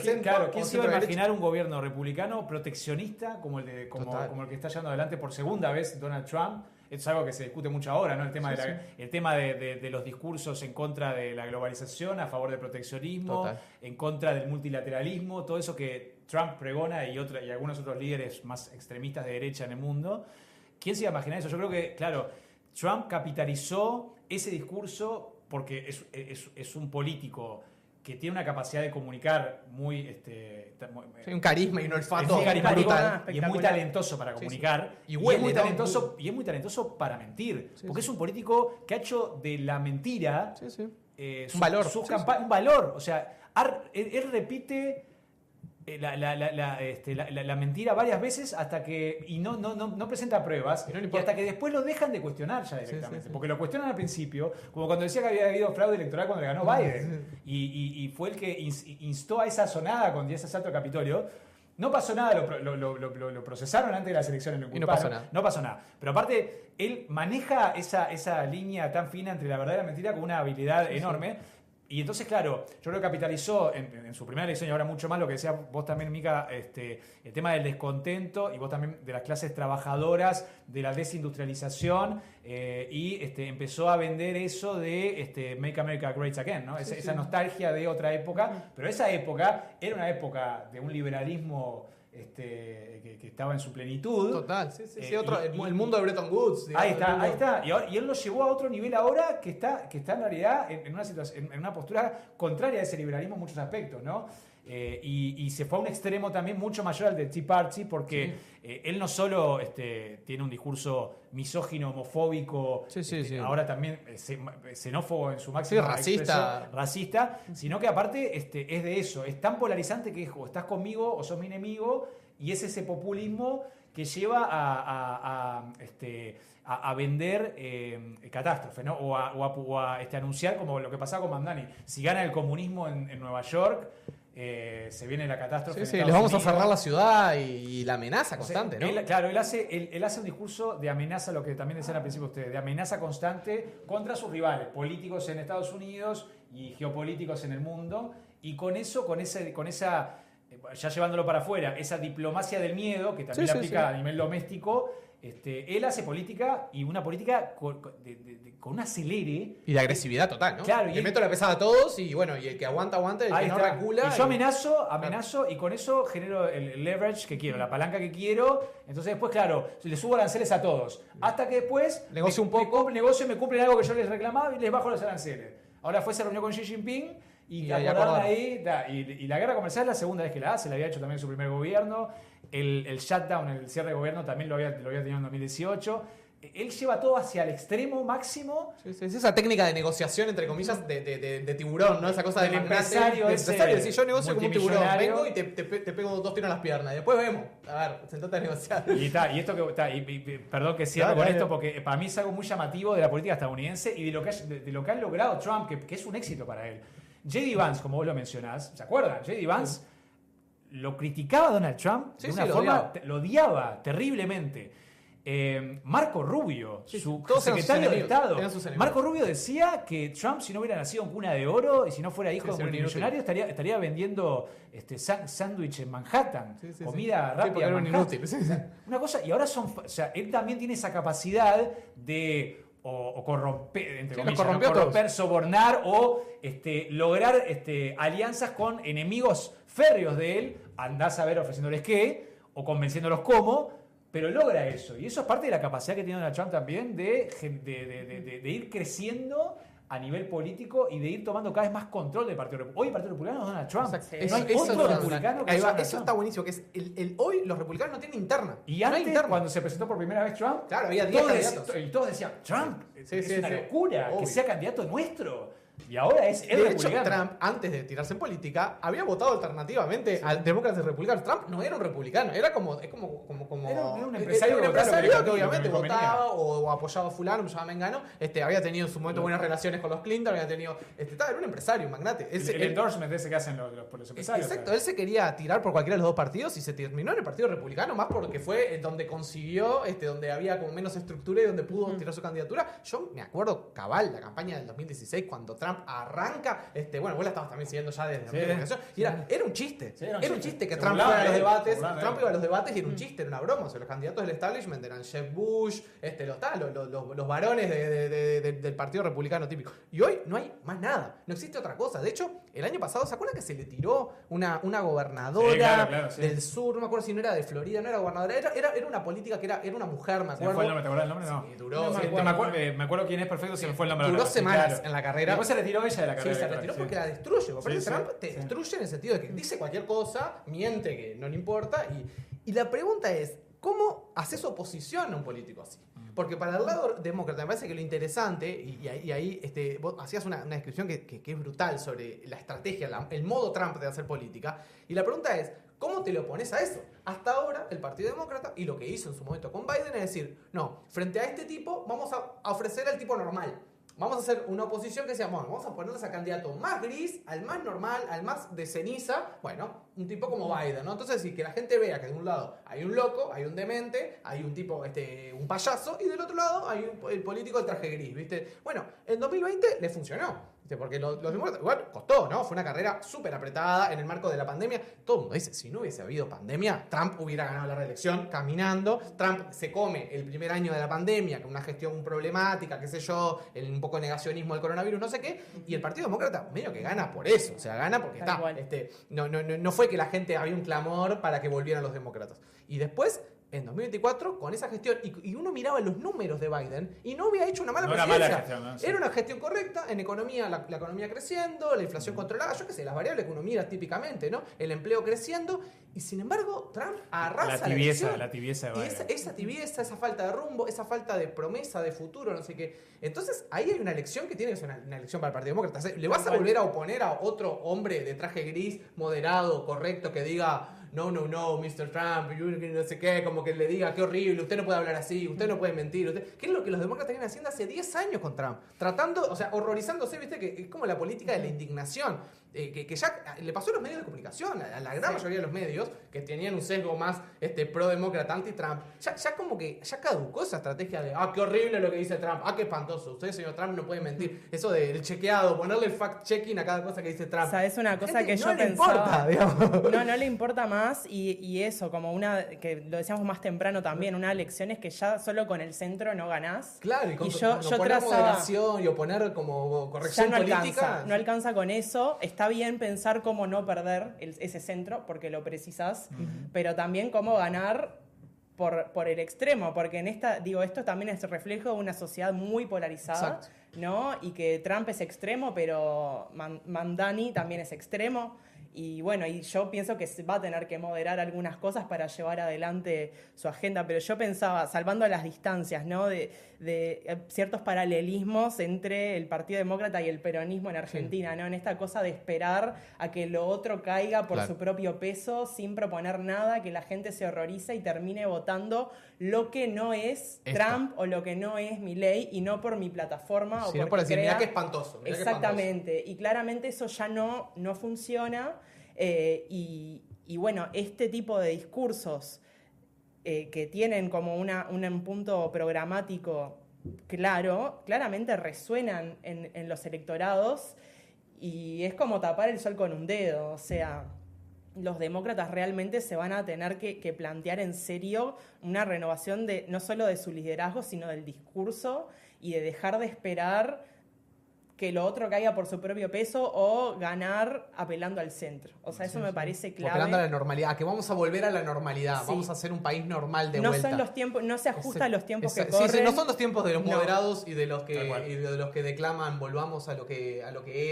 ¿quién se iba a imaginar un gobierno republicano proteccionista como el que está llevando adelante por segunda vez Donald Trump? Esto es algo que se discute mucho ahora, ¿no? El tema, el tema de los discursos en contra de la globalización, a favor del proteccionismo, en contra del multilateralismo, todo eso que Trump pregona y algunos otros líderes más extremistas de derecha en el mundo. ¿Quién se iba a imaginar eso? Yo creo que, claro, Trump capitalizó ese discurso porque es un político que tiene una capacidad de comunicar muy... un carisma y un olfato brutal. Y es muy talentoso para comunicar. Sí. Y es muy talentoso para mentir. Porque es un político que ha hecho de la mentira un valor. Un valor. O sea, él repite la mentira varias veces hasta que y no presenta pruebas y hasta que después lo dejan de cuestionar ya directamente, porque lo cuestionan al principio, como cuando decía que había habido fraude electoral cuando le ganó Biden y fue el que instó a esa sonada con 10 asaltos al Capitolio. No pasó nada, lo procesaron antes de las elecciones, y no pasó nada. No pasó nada. Pero aparte, él maneja esa línea tan fina entre la verdad y la mentira con una habilidad enorme. Y entonces, claro, yo creo que capitalizó en su primera elección y ahora mucho más lo que decía vos también, Mica, el tema del descontento y vos también de las clases trabajadoras, de la desindustrialización y empezó a vender eso de Make America Great Again, ¿no? Esa nostalgia de otra época, pero esa época era una época de un liberalismo que estaba en su plenitud. Total, el mundo de Bretton Woods. Digamos, ahí está. Y él lo llevó a otro nivel ahora que está en realidad en una situación, en una postura contraria a ese liberalismo en muchos aspectos, ¿no? Y se fue a un extremo también mucho mayor al del Tea Party, porque él no solo tiene un discurso misógino, homofóbico, ahora también xenófobo en su máxima racista, sino que aparte es de eso, es tan polarizante que es o estás conmigo o sos mi enemigo, y es ese populismo que lleva a vender catástrofe, ¿no? o a anunciar como lo que pasaba con Mamdani. Si gana el comunismo en Nueva York, se viene la catástrofe. Sí, les vamos a cerrar la ciudad y la amenaza constante, ¿no? Él hace un discurso de amenaza, lo que también decían al principio ustedes, de amenaza constante contra sus rivales, políticos en Estados Unidos y geopolíticos en el mundo, y con esa ya llevándolo para afuera, esa diplomacia del miedo, que también aplica a nivel doméstico, él hace política, y una política con un acelere. Y de agresividad total, ¿no? Claro, le meto la pesada a todos y bueno, y el que aguanta, el que no recula. Y yo amenazo y con eso genero el leverage que quiero, la palanca que quiero. Entonces después, claro, le subo aranceles a todos. Hasta que después negocio un poco. Me cumplen algo que yo les reclamaba y les bajo los aranceles. Ahora se reunió con Xi Jinping. Y acordaron ahí, y la guerra comercial es la segunda vez que la hace, la había hecho también en su primer gobierno. El shutdown, el cierre de gobierno también lo había tenido en 2018. Él lleva todo hacia el extremo máximo. Es esa técnica de negociación, entre comillas, de tiburón, ¿no? Esa cosa del empresario. Si yo negocio como un tiburón, vengo y te pego 2 tiros en las piernas. Y después vemos. A ver, sentate a negociar. Y esto perdón que cierre con esto, porque para mí es algo muy llamativo de la política estadounidense y de lo que ha logrado Trump, que es un éxito para él. J.D. Vance, como vos lo mencionás, ¿se acuerdan? J.D. Vance lo criticaba a Donald Trump de una forma, lo odiaba terriblemente. Marco Rubio, su secretario de Estado, Marco Rubio decía que Trump, si no hubiera nacido en cuna de oro y si no fuera hijo de un multimillonario, estaría vendiendo sándwich en Manhattan, comida rápida en Manhattan. Una cosa, y ahora él también tiene esa capacidad de o corromper, entre comillas, corromper, sobornar o lograr alianzas con enemigos férreos de él, andás a ver ofreciéndoles qué, o convenciéndolos cómo, pero logra eso. Y eso es parte de la capacidad que tiene Donald Trump también de ir creciendo a nivel político y de ir tomando cada vez más control del Partido Republicano. Hoy el Partido Republicano es Donald Trump. No hay otro republicano que eso está buenísimo, que es hoy los republicanos no tienen interna. Y antes, cuando se presentó por primera vez Trump, claro, había 10 candidatos. Y todos decían, Trump, es una locura que sea candidato nuestro. Y ahora es el republicano. De hecho, Trump, antes de tirarse en política, había votado alternativamente al demócratas y republicanos. Trump no era un republicano, era era un empresario, que obviamente votaba o apoyaba a fulano, apoyaba a Mengano. Había tenido en su momento buenas relaciones con los Clinton, había tenido, era un empresario, un magnate. El endorsement ese que hacen los empresarios. Exacto, él se quería tirar por cualquiera de los dos partidos y se terminó en el Partido Republicano, más porque fue donde consiguió, donde había como menos estructura y donde pudo tirar su candidatura. Yo me acuerdo cabal la campaña del 2016 cuando Trump arranca, bueno, vos la estabas también siguiendo ya desde la comunicación, y era un chiste. Era un chiste que Trump iba a los debates. Trump iba a los debates y era un chiste, era una broma. O sea, los candidatos del establishment eran Jeb Bush, los varones del Partido Republicano típico. Y hoy no hay más nada, no existe otra cosa. De hecho, el año pasado, ¿se acuerdan que se le tiró una gobernadora del sur? No me acuerdo si no era de Florida, no era gobernadora, era una política que era una mujer, me acuerdo. ¿Fue el nombre? ¿Te acuerdas el nombre? No. Sí, duró. Me acuerdo quién es perfecto, se me fue el nombre. Duró semanas en la carrera. Después se retiró ella de la carrera. Sí, se retiró porque la destruye. Porque Trump te destruye en el sentido de que dice cualquier cosa, miente que no le importa. Y la pregunta es, ¿cómo haces oposición a un político así? Porque para el lado demócrata me parece que lo interesante, y ahí vos hacías una descripción que es brutal sobre la estrategia, el modo Trump de hacer política. Y la pregunta es, ¿cómo te lo pones a eso? Hasta ahora, el Partido Demócrata, y lo que hizo en su momento con Biden, es decir, no, frente a este tipo, vamos a ofrecer al tipo normal. Vamos a hacer una oposición que sea, bueno, vamos a ponerles al candidato más gris, al más normal, al más de ceniza, bueno, un tipo como Biden, ¿no? Entonces, sí, que la gente vea que de un lado hay un loco, hay un demente, hay un tipo, un payaso, y del otro lado hay el político de traje gris, ¿viste? Bueno, en 2020 le funcionó. Porque los demócratas, igual costó, ¿no? Fue una carrera súper apretada en el marco de la pandemia. Todo el mundo dice, si no hubiese habido pandemia, Trump hubiera ganado la reelección caminando. Trump se come el primer año de la pandemia con una gestión problemática, qué sé yo, un poco de negacionismo del coronavirus, no sé qué. Y el Partido Demócrata medio que gana por eso. O sea, gana porque no fue que la gente había un clamor para que volvieran los demócratas. Y después en 2024 con esa gestión, y uno miraba los números de Biden y no había hecho una mala No era presidencia. mala gestión, ¿no? Sí. Era una gestión correcta, en economía, la economía creciendo, la inflación controlada, yo qué sé, las variables que uno mira típicamente, ¿no? El empleo creciendo, y sin embargo Trump arrasa La tibieza de y Biden. esa tibieza, esa falta de rumbo, esa falta de promesa de futuro, no sé qué. Entonces ahí hay una elección que tiene que ser una elección para el Partido Demócrata. ¿Le vas a volver a oponer a otro hombre de traje gris, moderado, correcto, que diga no, Mr. Trump, no sé qué, como que le diga qué horrible, usted no puede hablar así, usted no puede mentir, ¿qué es lo que los demócratas vienen haciendo hace 10 años con Trump? Tratando, o sea, horrorizándose, viste, que es como la política de la indignación, que ya le pasó a los medios de comunicación, a la gran mayoría de los medios, que tenían un sesgo más pro-demócrata, anti-Trump, ya como que ya caducó esa estrategia de, qué horrible lo que dice Trump, qué espantoso, usted, señor Trump, no puede mentir. Eso del chequeado, ponerle el fact-checking a cada cosa que dice Trump. O sea, es una cosa que no yo le pensaba. Importa, digamos. No le importa más, y eso, como una, que lo decíamos más temprano también, una lección es que ya solo con el centro no ganás. Claro, y yo poner trazaba, moderación y oponer como corrección ya no política. no alcanza con eso. Está bien pensar cómo no perder ese centro, porque lo precisás, pero también cómo ganar por el extremo, porque en esto también es reflejo de una sociedad muy polarizada. Exacto. ¿No? Y que Trump es extremo, pero Mamdani también es extremo. Y bueno, y yo pienso que va a tener que moderar algunas cosas para llevar adelante su agenda, pero yo pensaba, salvando las distancias, ¿no? de ciertos paralelismos entre el Partido Demócrata y el peronismo en Argentina, ¿no? En esta cosa de esperar a que lo otro caiga por su propio peso, sin proponer nada, que la gente se horroriza y termine votando lo que no es Trump o lo que no es Milei, y no por mi plataforma, sino por decir, mirá qué espantoso. Exactamente, y claramente eso ya no funciona, y bueno, este tipo de discursos que tienen como un punto programático claramente resuenan en los electorados, y es como tapar el sol con un dedo. O sea, los demócratas realmente se van a tener que plantear en serio una renovación no solo de su liderazgo, sino del discurso, y de dejar de esperar que lo otro caiga por su propio peso o ganar apelando al centro. O sea, eso me parece clave. Apelando a la normalidad, a que vamos a volver a la normalidad, vamos a ser un país normal de vuelta. Son los tiempos, no se ajusta a los tiempos que corren. Sí, no son los tiempos de los moderados y de los que declaman volvamos a lo que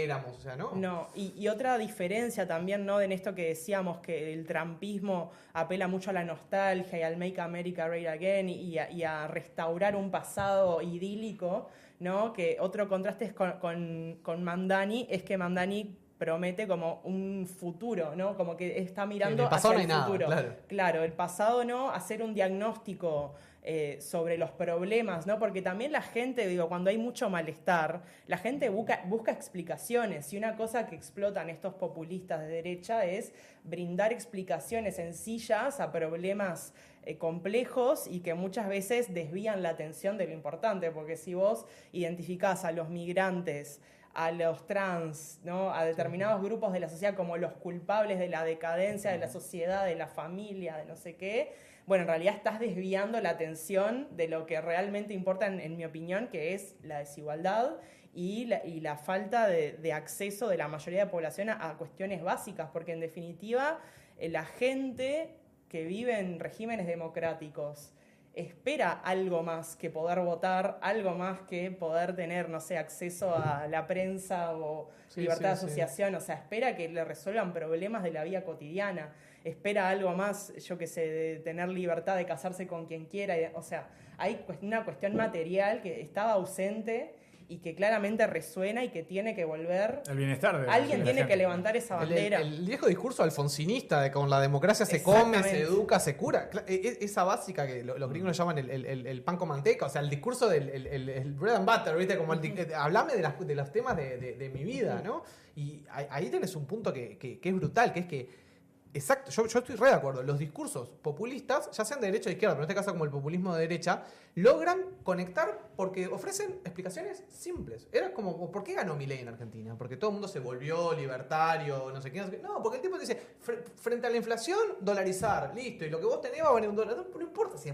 éramos, o sea, ¿no? No, y otra diferencia también, ¿no? En esto que decíamos, que el trumpismo apela mucho a la nostalgia y al Make America Great Again y a restaurar un pasado idílico, ¿no? Que otro contraste es con Mamdani, es que Mamdani promete como un futuro, ¿no? Como que está mirando hacia el futuro. Claro, el pasado no, hacer un diagnóstico sobre los problemas, ¿no? Porque también la gente, cuando hay mucho malestar, la gente busca explicaciones, y una cosa que explotan estos populistas de derecha es brindar explicaciones sencillas a problemas complejos, y que muchas veces desvían la atención de lo importante, porque si vos identificás a los migrantes, a los trans, ¿no? A determinados grupos de la sociedad como los culpables de la decadencia de la sociedad, de la familia, de no sé qué, bueno, en realidad estás desviando la atención de lo que realmente importa, en mi opinión, que es la desigualdad y la falta de acceso de la mayoría de la población a cuestiones básicas, porque en definitiva la gente que vive en regímenes democráticos espera algo más que poder votar, algo más que poder tener, no sé, acceso a la prensa o libertad de asociación. O sea, espera que le resuelvan problemas de la vida cotidiana, espera algo más, yo qué sé, de tener libertad de casarse con quien quiera. O sea, hay una cuestión material que estaba ausente y que claramente resuena y que tiene que volver. El bienestar de alguien tiene que levantar esa bandera. El viejo discurso alfonsinista de con la democracia se come, se educa, se cura. Esa básica que los gringos llaman el pan con manteca, o sea, el discurso del el bread and butter, ¿viste? Como hablame de los temas de mi vida, ¿no? Y ahí tenés un punto que es brutal, que es que exacto, yo estoy re de acuerdo. Los discursos populistas, ya sean de derecha o de izquierda, pero en este caso como el populismo de derecha, logran conectar porque ofrecen explicaciones simples. Era como, ¿por qué ganó Milei en Argentina? Porque todo el mundo se volvió libertario, no sé qué. No, porque el tipo dice, frente a la inflación, dolarizar, listo. Y lo que vos tenés va a valer $1. No importa si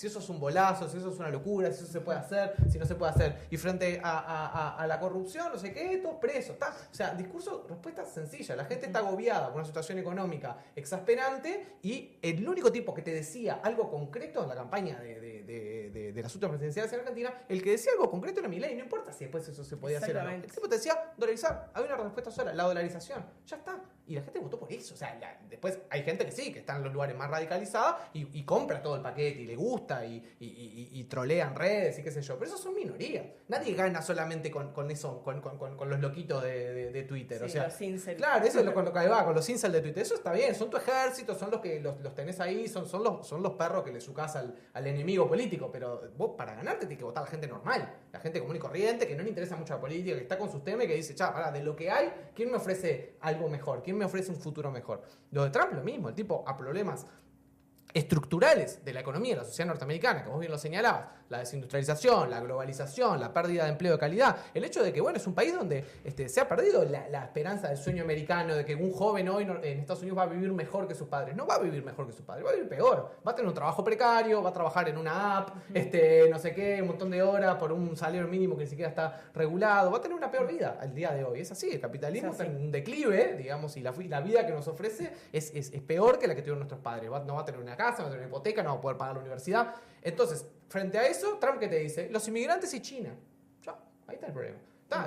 eso es un bolazo, si eso es una locura, si eso se puede hacer, si no se puede hacer. Y frente a la corrupción, no sé qué, todos presos. O sea, discurso, respuesta sencilla. La gente está agobiada por una situación económica exasperante, y el único tipo que te decía algo concreto en la campaña de las últimas presidenciales en Argentina, el que decía algo concreto era Milei, no importa si después eso se podía hacer o no. El tipo te decía dolarizar, hay una respuesta sola, la dolarización, ya está. Y la gente votó por eso. O sea, después hay gente que sí, que está en los lugares más radicalizadas y compra todo el paquete y le gusta y trolea en redes y qué sé yo. Pero eso son minorías. Nadie gana solamente con eso, con los loquitos de Twitter. Sí, o sea, los incel. claro, eso es lo que va, con los incel de Twitter. Eso está bien, son tu ejército, son los que los tenés ahí, son los perros que le sucás al enemigo político. Pero vos para ganarte tienes que votar a la gente normal, la gente común y corriente, que no le interesa mucho la política, que está con sus temas y que dice, pará, de lo que hay, ¿quién me ofrece algo mejor? ¿Quién me ofrece un futuro mejor? Lo de Trump lo mismo, el tipo a problemas estructurales de la economía de la sociedad norteamericana, que vos bien lo señalabas, la desindustrialización, la globalización, la pérdida de empleo de calidad, el hecho de que, bueno, es un país donde se ha perdido la esperanza del sueño americano, de que un joven hoy en Estados Unidos va a vivir mejor que sus padres. No va a vivir mejor que sus padres, va a vivir peor. Va a tener un trabajo precario, va a trabajar en una app, no sé qué, un montón de horas por un salario mínimo que ni siquiera está regulado, va a tener una peor vida al día de hoy. Es así, el capitalismo está en un declive, digamos, y la vida que nos ofrece es peor que la que tuvieron nuestros padres. No va a tener una casa, no va a tener una hipoteca, no va a poder pagar la universidad. Entonces, frente a eso, Trump, ¿qué te dice? Los inmigrantes y China. Ya, ahí está el problema.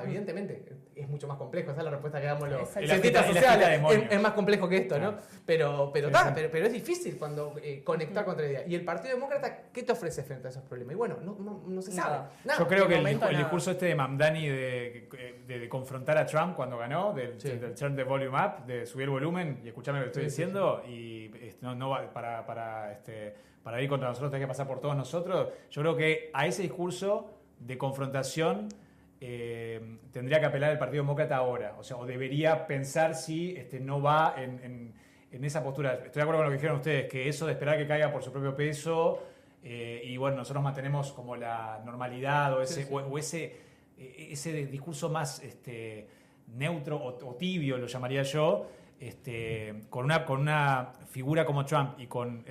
Evidentemente, es mucho más complejo. Esa es la respuesta que damos los cientistas sociales. Es más complejo que esto, ¿no? Pero es difícil cuando conectar contra la idea. ¿Y el Partido Demócrata qué te ofrece frente a esos problemas? Y bueno, no se sabe. Nada. Yo creo que el discurso de Mamdani de confrontar a Trump cuando ganó, del turn the volume up, de subir el volumen y escucharme lo que estoy diciendo, y no va para ir contra nosotros, tenés que pasar por todos nosotros. Yo creo que a ese discurso de confrontación tendría que apelar el Partido Demócrata ahora, o sea, o debería pensar si no va en esa postura. Estoy de acuerdo con lo que dijeron ustedes, que eso de esperar que caiga por su propio peso, y bueno, nosotros mantenemos como la normalidad o ese discurso más neutro o tibio, lo llamaría yo, con una figura como Trump y con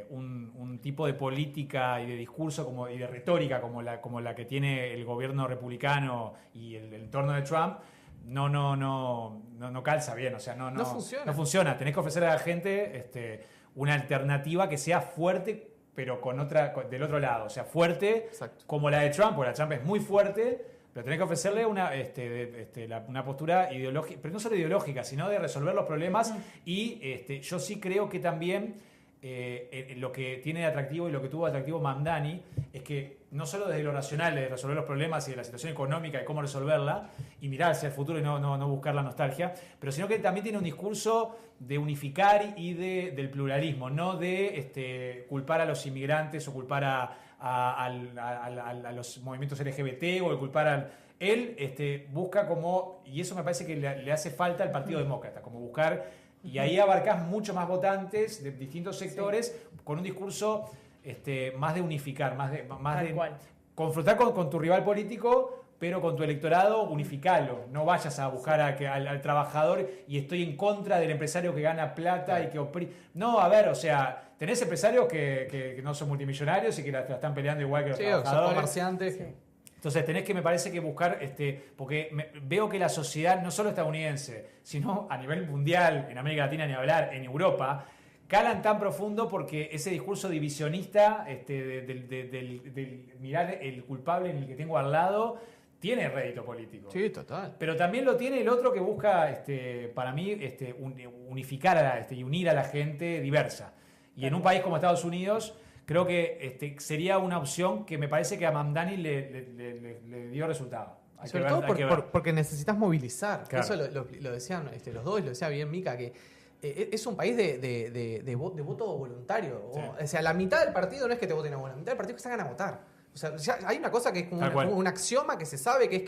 un tipo de política y de discurso y de retórica como la que tiene el gobierno republicano y el entorno de Trump, no calza bien, o sea, no funciona. No funciona. Tenés que ofrecer a la gente una alternativa que sea fuerte, pero del otro lado, o sea, fuerte. Exacto. Como la de Trump, porque la de Trump es muy fuerte, pero tenés que ofrecerle una postura ideológica, pero no solo ideológica, sino de resolver los problemas. Y yo sí creo que también lo que tiene de atractivo y lo que tuvo de atractivo Mamdani es que no solo desde lo racional, de resolver los problemas y de la situación económica y cómo resolverla, y mirar hacia el futuro y no buscar la nostalgia, pero sino que también tiene un discurso de unificar y del pluralismo, no de culpar a los inmigrantes o culpar a los movimientos LGBT o de culpar él busca como, y eso me parece que le hace falta al Partido Demócrata, como buscar, y ahí abarcás mucho más votantes de distintos sectores con un discurso más de unificar, más de confrontar con tu rival político, pero con tu electorado unificalo. No vayas a buscar al trabajador y estoy en contra del empresario que gana plata y que oprime. No, a ver, o sea, tenés empresarios que no son multimillonarios y que la están peleando igual que los trabajadores. Son comerciantes. Sí. Entonces tenés que, me parece que buscar, porque veo que la sociedad, no solo estadounidense, sino a nivel mundial, en América Latina ni hablar, en Europa, calan tan profundo porque ese discurso divisionista del mirar el culpable en el que tengo al lado tiene rédito político. Sí, total. Pero también lo tiene el otro que busca, para mí, unificar y unir a la gente diversa. Y en un país como Estados Unidos, creo que sería una opción que me parece que a Mamdani le dio resultado. Sobre todo porque necesitas movilizar. Claro. Eso lo decían los dos, lo decía bien Mica, que es un país de voto voluntario. Sí. O sea, la mitad del partido no es que te voten a vos, la mitad del partido es que salgan a votar. O sea, ya hay una cosa que es como un axioma que se sabe, que es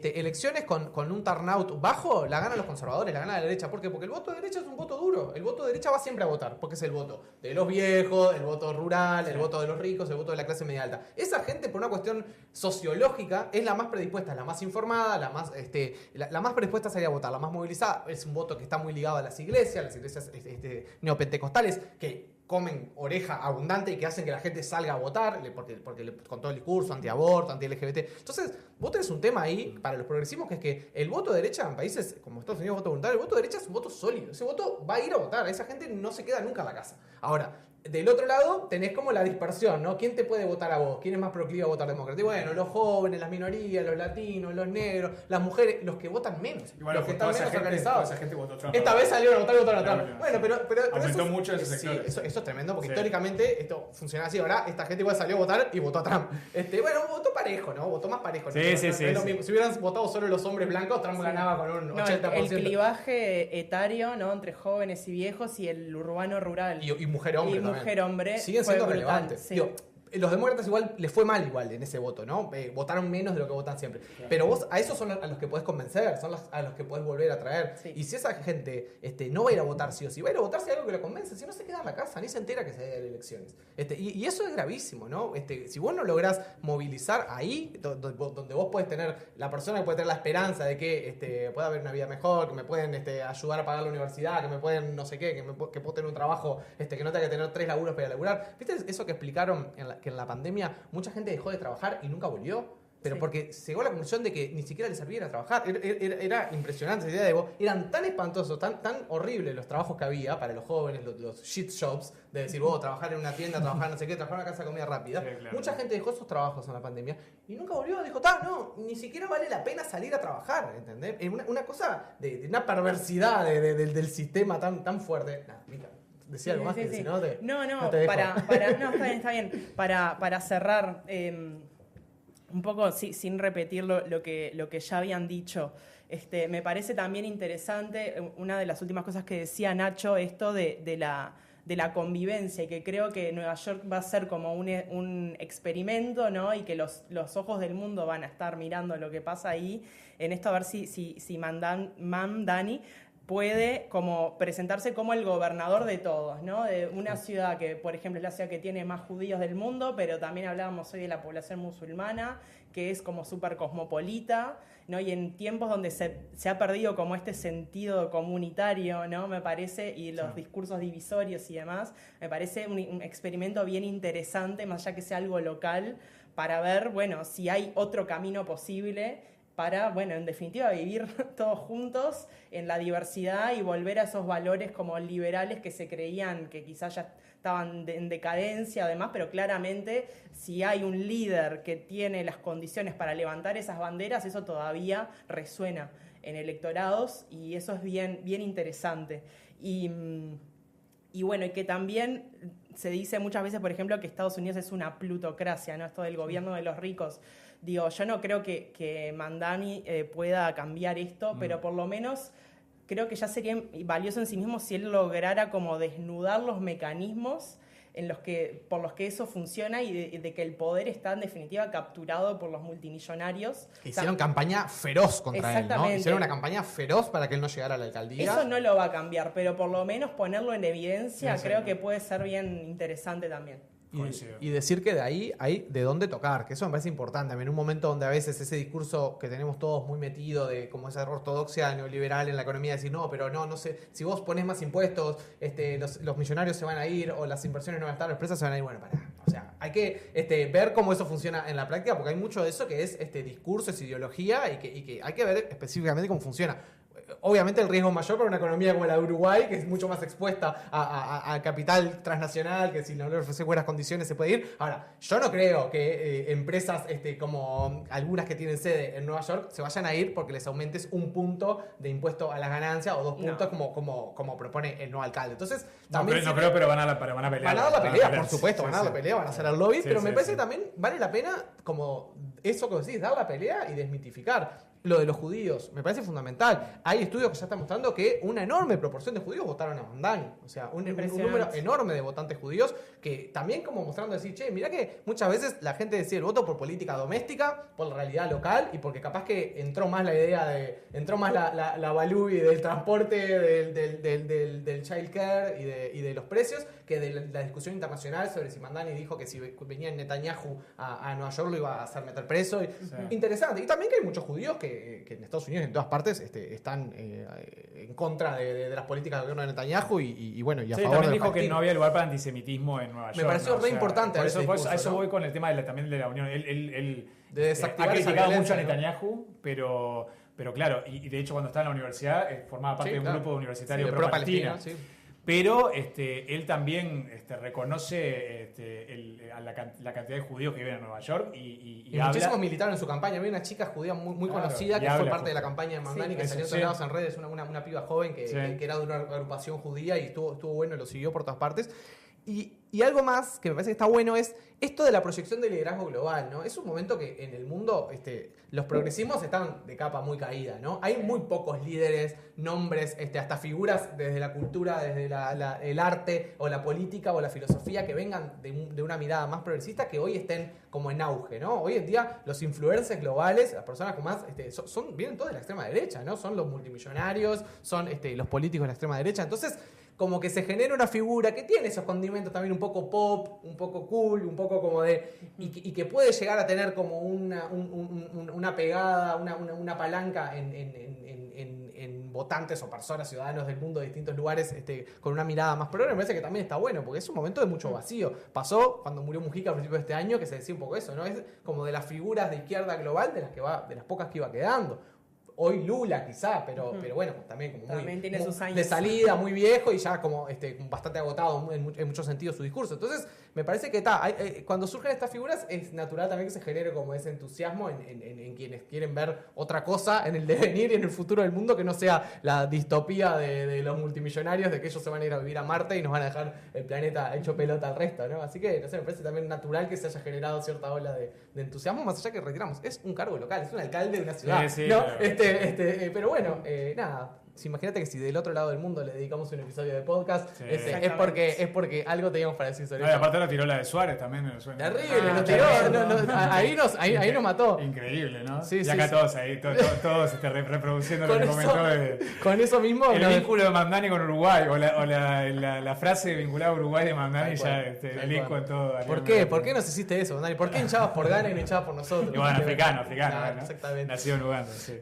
que elecciones con un turnout bajo la ganan los conservadores, la gana la derecha. ¿Por qué? Porque el voto de derecha es un voto duro. El voto de derecha va siempre a votar, porque es el voto de los viejos, el voto rural, el voto de los ricos, el voto de la clase media alta. Esa gente, por una cuestión sociológica, es la más predispuesta, la más informada, la más predispuesta a salir a votar, la más movilizada. Es un voto que está muy ligado a las iglesias neopentecostales, que comen oreja abundante y que hacen que la gente salga a votar, con todo el discurso anti-aborto, anti-LGBT. Entonces, vos tenés un tema ahí para los progresismos, que es que el voto de derecha en países como Estados Unidos, voto voluntario, el voto de derecha es un voto sólido. Ese voto va a ir a votar, esa gente no se queda nunca en la casa. Ahora, del otro lado tenés como la dispersión, ¿no? ¿Quién te puede votar a vos? ¿Quién es más proclive a votar demócrata? Y bueno, los jóvenes, las minorías, los latinos, los negros, las mujeres, los que votan menos, bueno, los que están menos organizados. Esa gente votó Trump. Esta vez salieron a votar y votaron a Trump. Claro, Bueno, pero aumentó eso, mucho ese sector. Sí, eso es tremendo, porque Sí. históricamente esto funciona así. Ahora esta gente igual salió a votar y votó a Trump. Bueno, votó parejo, ¿no? Votó más parejo. Sí, ¿no? sí, No sí, es lo sí. mismo. Si hubieran votado solo los hombres blancos, Trump ganaba con un 80%. El clivaje etario, ¿no? Entre jóvenes y viejos y el urbano-rural. Y mujer-hombre Y también. mujer-hombre Siguen fue siendo brutal, relevantes. sí. Digo, los demócratas igual les fue mal igual en ese voto, ¿no? Votaron menos de lo que votan siempre. Pero vos a esos son a los que podés convencer, son a los que podés volver a traer. Sí. Y si esa gente no va a ir a votar sí o sí, va a ir a votar si hay algo que lo convence, si no se queda en la casa, ni se entera que se hay elecciones. Y eso es gravísimo, ¿no? Si vos no lográs movilizar ahí, donde vos podés tener la persona que puede tener la esperanza de que pueda haber una vida mejor, que me pueden ayudar a pagar la universidad, que me pueden no sé qué, que puedo tener un trabajo que no tenga que tener 3 laburos para laburar. ¿Viste eso que explicaron que en la pandemia mucha gente dejó de trabajar y nunca volvió? Pero Sí. porque se llegó a la conclusión de que ni siquiera les servía ir a trabajar. Era impresionante esa idea de vos. Eran tan espantosos, tan horribles los trabajos que había para los jóvenes, los shit shops, de decir, vos, trabajar en una tienda, trabajar no sé qué, trabajar en una casa de comida rápida. Sí, claro. Mucha gente dejó esos trabajos en la pandemia y nunca volvió. Dijo, no, ni siquiera vale la pena salir a trabajar, ¿entendés? Es una cosa de una perversidad del sistema tan fuerte. Nada, Mica, decía algo más que si no te... No, te dejo. no, está bien. Para cerrar, un poco sin repetir lo que ya habían dicho, me parece también interesante, una de las últimas cosas que decía Nacho, esto de la convivencia, y que creo que Nueva York va a ser como un experimento, ¿no? Y que los ojos del mundo van a estar mirando lo que pasa ahí, en esto a ver si Mamdani puede como presentarse como el gobernador de todos, ¿no? De una ciudad que, por ejemplo, es la ciudad que tiene más judíos del mundo, pero también hablábamos hoy de la población musulmana, que es como súper cosmopolita, ¿no? Y en tiempos donde se ha perdido como este sentido comunitario, ¿no? Me parece, y los discursos divisorios y demás, me parece un experimento bien interesante, más allá que sea algo local, para ver, bueno, si hay otro camino posible para, bueno, en definitiva vivir todos juntos en la diversidad y volver a esos valores como liberales que se creían que quizás ya estaban en decadencia además, pero claramente si hay un líder que tiene las condiciones para levantar esas banderas, eso todavía resuena en electorados y eso es bien interesante. Y bueno, y que también se dice muchas veces, por ejemplo, que Estados Unidos es una plutocracia, ¿no? Esto del gobierno de los ricos. Digo, yo no creo que Mamdani pueda cambiar esto, pero por lo menos creo que ya sería valioso en sí mismo si él lograra como desnudar los mecanismos por los que eso funciona y de que el poder está en definitiva capturado por los multimillonarios. Hicieron campaña feroz contra él, ¿no? Exactamente. Hicieron una campaña feroz para que él no llegara a la alcaldía. Eso no lo va a cambiar, pero por lo menos ponerlo en evidencia Sí, creo sí. que puede ser bien interesante también. Y decir que de ahí hay de dónde tocar, que eso me parece importante. En un momento donde a veces ese discurso que tenemos todos muy metido de como esa ortodoxia neoliberal en la economía, decir no, pero no sé, si vos ponés más impuestos, los millonarios se van a ir o las inversiones no van a estar, las empresas se van a ir. Bueno, pará. O sea, hay que ver cómo eso funciona en la práctica, porque hay mucho de eso que es discurso, es ideología y que hay que ver específicamente cómo funciona. Obviamente el riesgo mayor para una economía como la de Uruguay, que es mucho más expuesta a capital transnacional, que si no le ofrece buenas condiciones se puede ir. Ahora, yo no creo que empresas como algunas que tienen sede en Nueva York se vayan a ir porque les aumentes un punto de impuesto a las ganancias o 2 puntos como propone el nuevo alcalde. Entonces, también no creo, pero van a pelear. van a dar la pelea, por supuesto, Sí, van a dar la sí. pelea, van a hacer el lobby, Sí, pero sí, me parece sí. que también vale la pena como eso que decís, dar la pelea y desmitificar. Lo de los judíos me parece fundamental. Hay estudios que ya están mostrando que una enorme proporción de judíos votaron a Mamdani. O sea, un número enorme de votantes judíos que también como mostrando decir, che, mirá que muchas veces la gente decide el voto por política doméstica, por la realidad local y porque capaz que entró más la idea entró más la balúi del transporte, del child care y de los precios que de la discusión internacional sobre si Mamdani dijo que si venía Netanyahu a Nueva York lo iba a hacer meter preso. Interesante. Y también que hay muchos judíos que que en Estados Unidos y en todas partes están en contra de las políticas del gobierno de Netanyahu y bueno, y a Sí, favor también del dijo que palestino. no había lugar para antisemitismo en Nueva York. Me pareció ¿no? re importante Por ese eso, discurso, a eso ¿no? voy con el tema también de la unión. Él De desactivar ha esa criticado mucho violencia, a ¿no? Netanyahu, pero claro, y de hecho cuando estaba en la universidad formaba parte Sí, de un claro. grupo universitario Sí, de pro-Palestina. pro-Palestina, sí. Pero él también reconoce la cantidad de judíos que viven en Nueva York y Y habla. muchísimos militaron en su campaña. Había una chica judía muy Claro, conocida y que fue habla parte de la justo. campaña de Mamdani, Sí, que eso, salió en sí. todos lados en redes, una piba joven que Sí. era de una agrupación judía y estuvo bueno, lo siguió por todas partes. Y algo más que me parece que está bueno es esto de la proyección del liderazgo global, ¿no? Es un momento que en el mundo los progresismos están de capa muy caída, ¿no? Hay muy pocos líderes, nombres, hasta figuras desde la cultura, desde el arte o la política o la filosofía que vengan de una mirada más progresista que hoy estén como en auge, ¿no? Hoy en día los influencers globales, las personas con más, vienen todos de la extrema derecha, ¿no? Son los multimillonarios, son los políticos de la extrema derecha. Entonces, como que se genera una figura que tiene esos condimentos también un poco pop, un poco cool, un poco como de... Y que puede llegar a tener como una pegada, una palanca en votantes o personas, ciudadanos del mundo de distintos lugares con una mirada más progre. Me parece que también está bueno, porque es un momento de mucho vacío. Pasó cuando murió Mujica a principios de este año, que se decía un poco eso, ¿no? Es como de las figuras de izquierda global de las pocas que iba quedando. Hoy Lula quizá, pero bueno, también como También tiene sus años. de salida, muy viejo y ya como bastante agotado en muchos sentidos su discurso. Entonces, me parece que cuando surgen estas figuras es natural también que se genere como ese entusiasmo en quienes quieren ver otra cosa en el devenir y en el futuro del mundo que no sea la distopía de los multimillonarios, de que ellos se van a ir a vivir a Marte y nos van a dejar el planeta hecho pelota al resto, ¿no? Así que, no sé, me parece también natural que se haya generado cierta ola de entusiasmo, más allá que retiramos. Es un cargo local, es un alcalde de una ciudad, Sí, ¿no? claro. Pero bueno, nada. Imagínate que si del otro lado del mundo le dedicamos un episodio de podcast, Sí. es porque algo teníamos para decir sobre No, y eso. aparte ahora tiró la de Suárez también. Suena. Terrible, Ah, lo tiró. terrible. Ahí nos mató. Increíble, ¿no? Sí, y sí, acá sí. todos ahí, todos reproduciendo lo Con que eso, comentó de... con eso mismo. El nos- vínculo de Mamdani con Uruguay, o la frase vinculada a Uruguay de Mamdani Tal cual, ya tal linkó cual. en todo. ¿Por qué? ¿Por qué nos hiciste eso, Dani? ¿Por qué hinchabas por Ghana y no hinchabas por nosotros? Y bueno, africano, Claro, ¿no? exactamente. Nacido en Uganda, sí.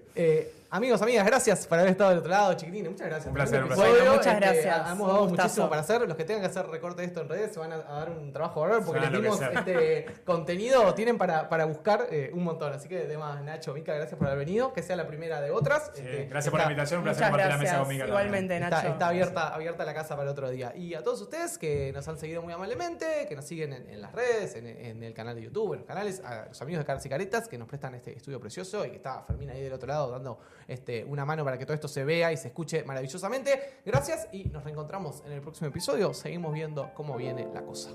Amigos, amigas, gracias por haber estado del otro lado, chiquitines. Muchas gracias. Un placer, por un este placer. episodio. Bueno, muchas gracias. Hemos Un dado gustazo. muchísimo para hacer. Los que tengan que hacer recorte de esto en redes se van a dar un trabajo bárbaro porque Se les van a dimos enloquecer. contenido, tienen para buscar un montón. Así que, además, Nacho, Mica, gracias por haber venido. Que sea la primera de otras. Sí, gracias por la invitación, un placer Muchas compartir la mesa gracias. conmigo. Igualmente, Nacho. Está abierta la casa para otro día. Y a todos ustedes que nos han seguido muy amablemente, que nos siguen en las redes, en el canal de YouTube, en los canales, a los amigos de Caras y Caretas que nos prestan este estudio precioso y que está Fermín ahí del otro lado dando una mano para que todo esto se vea y se escuche maravillosamente. Gracias y nos reencontramos en el próximo episodio. Seguimos viendo cómo viene la cosa.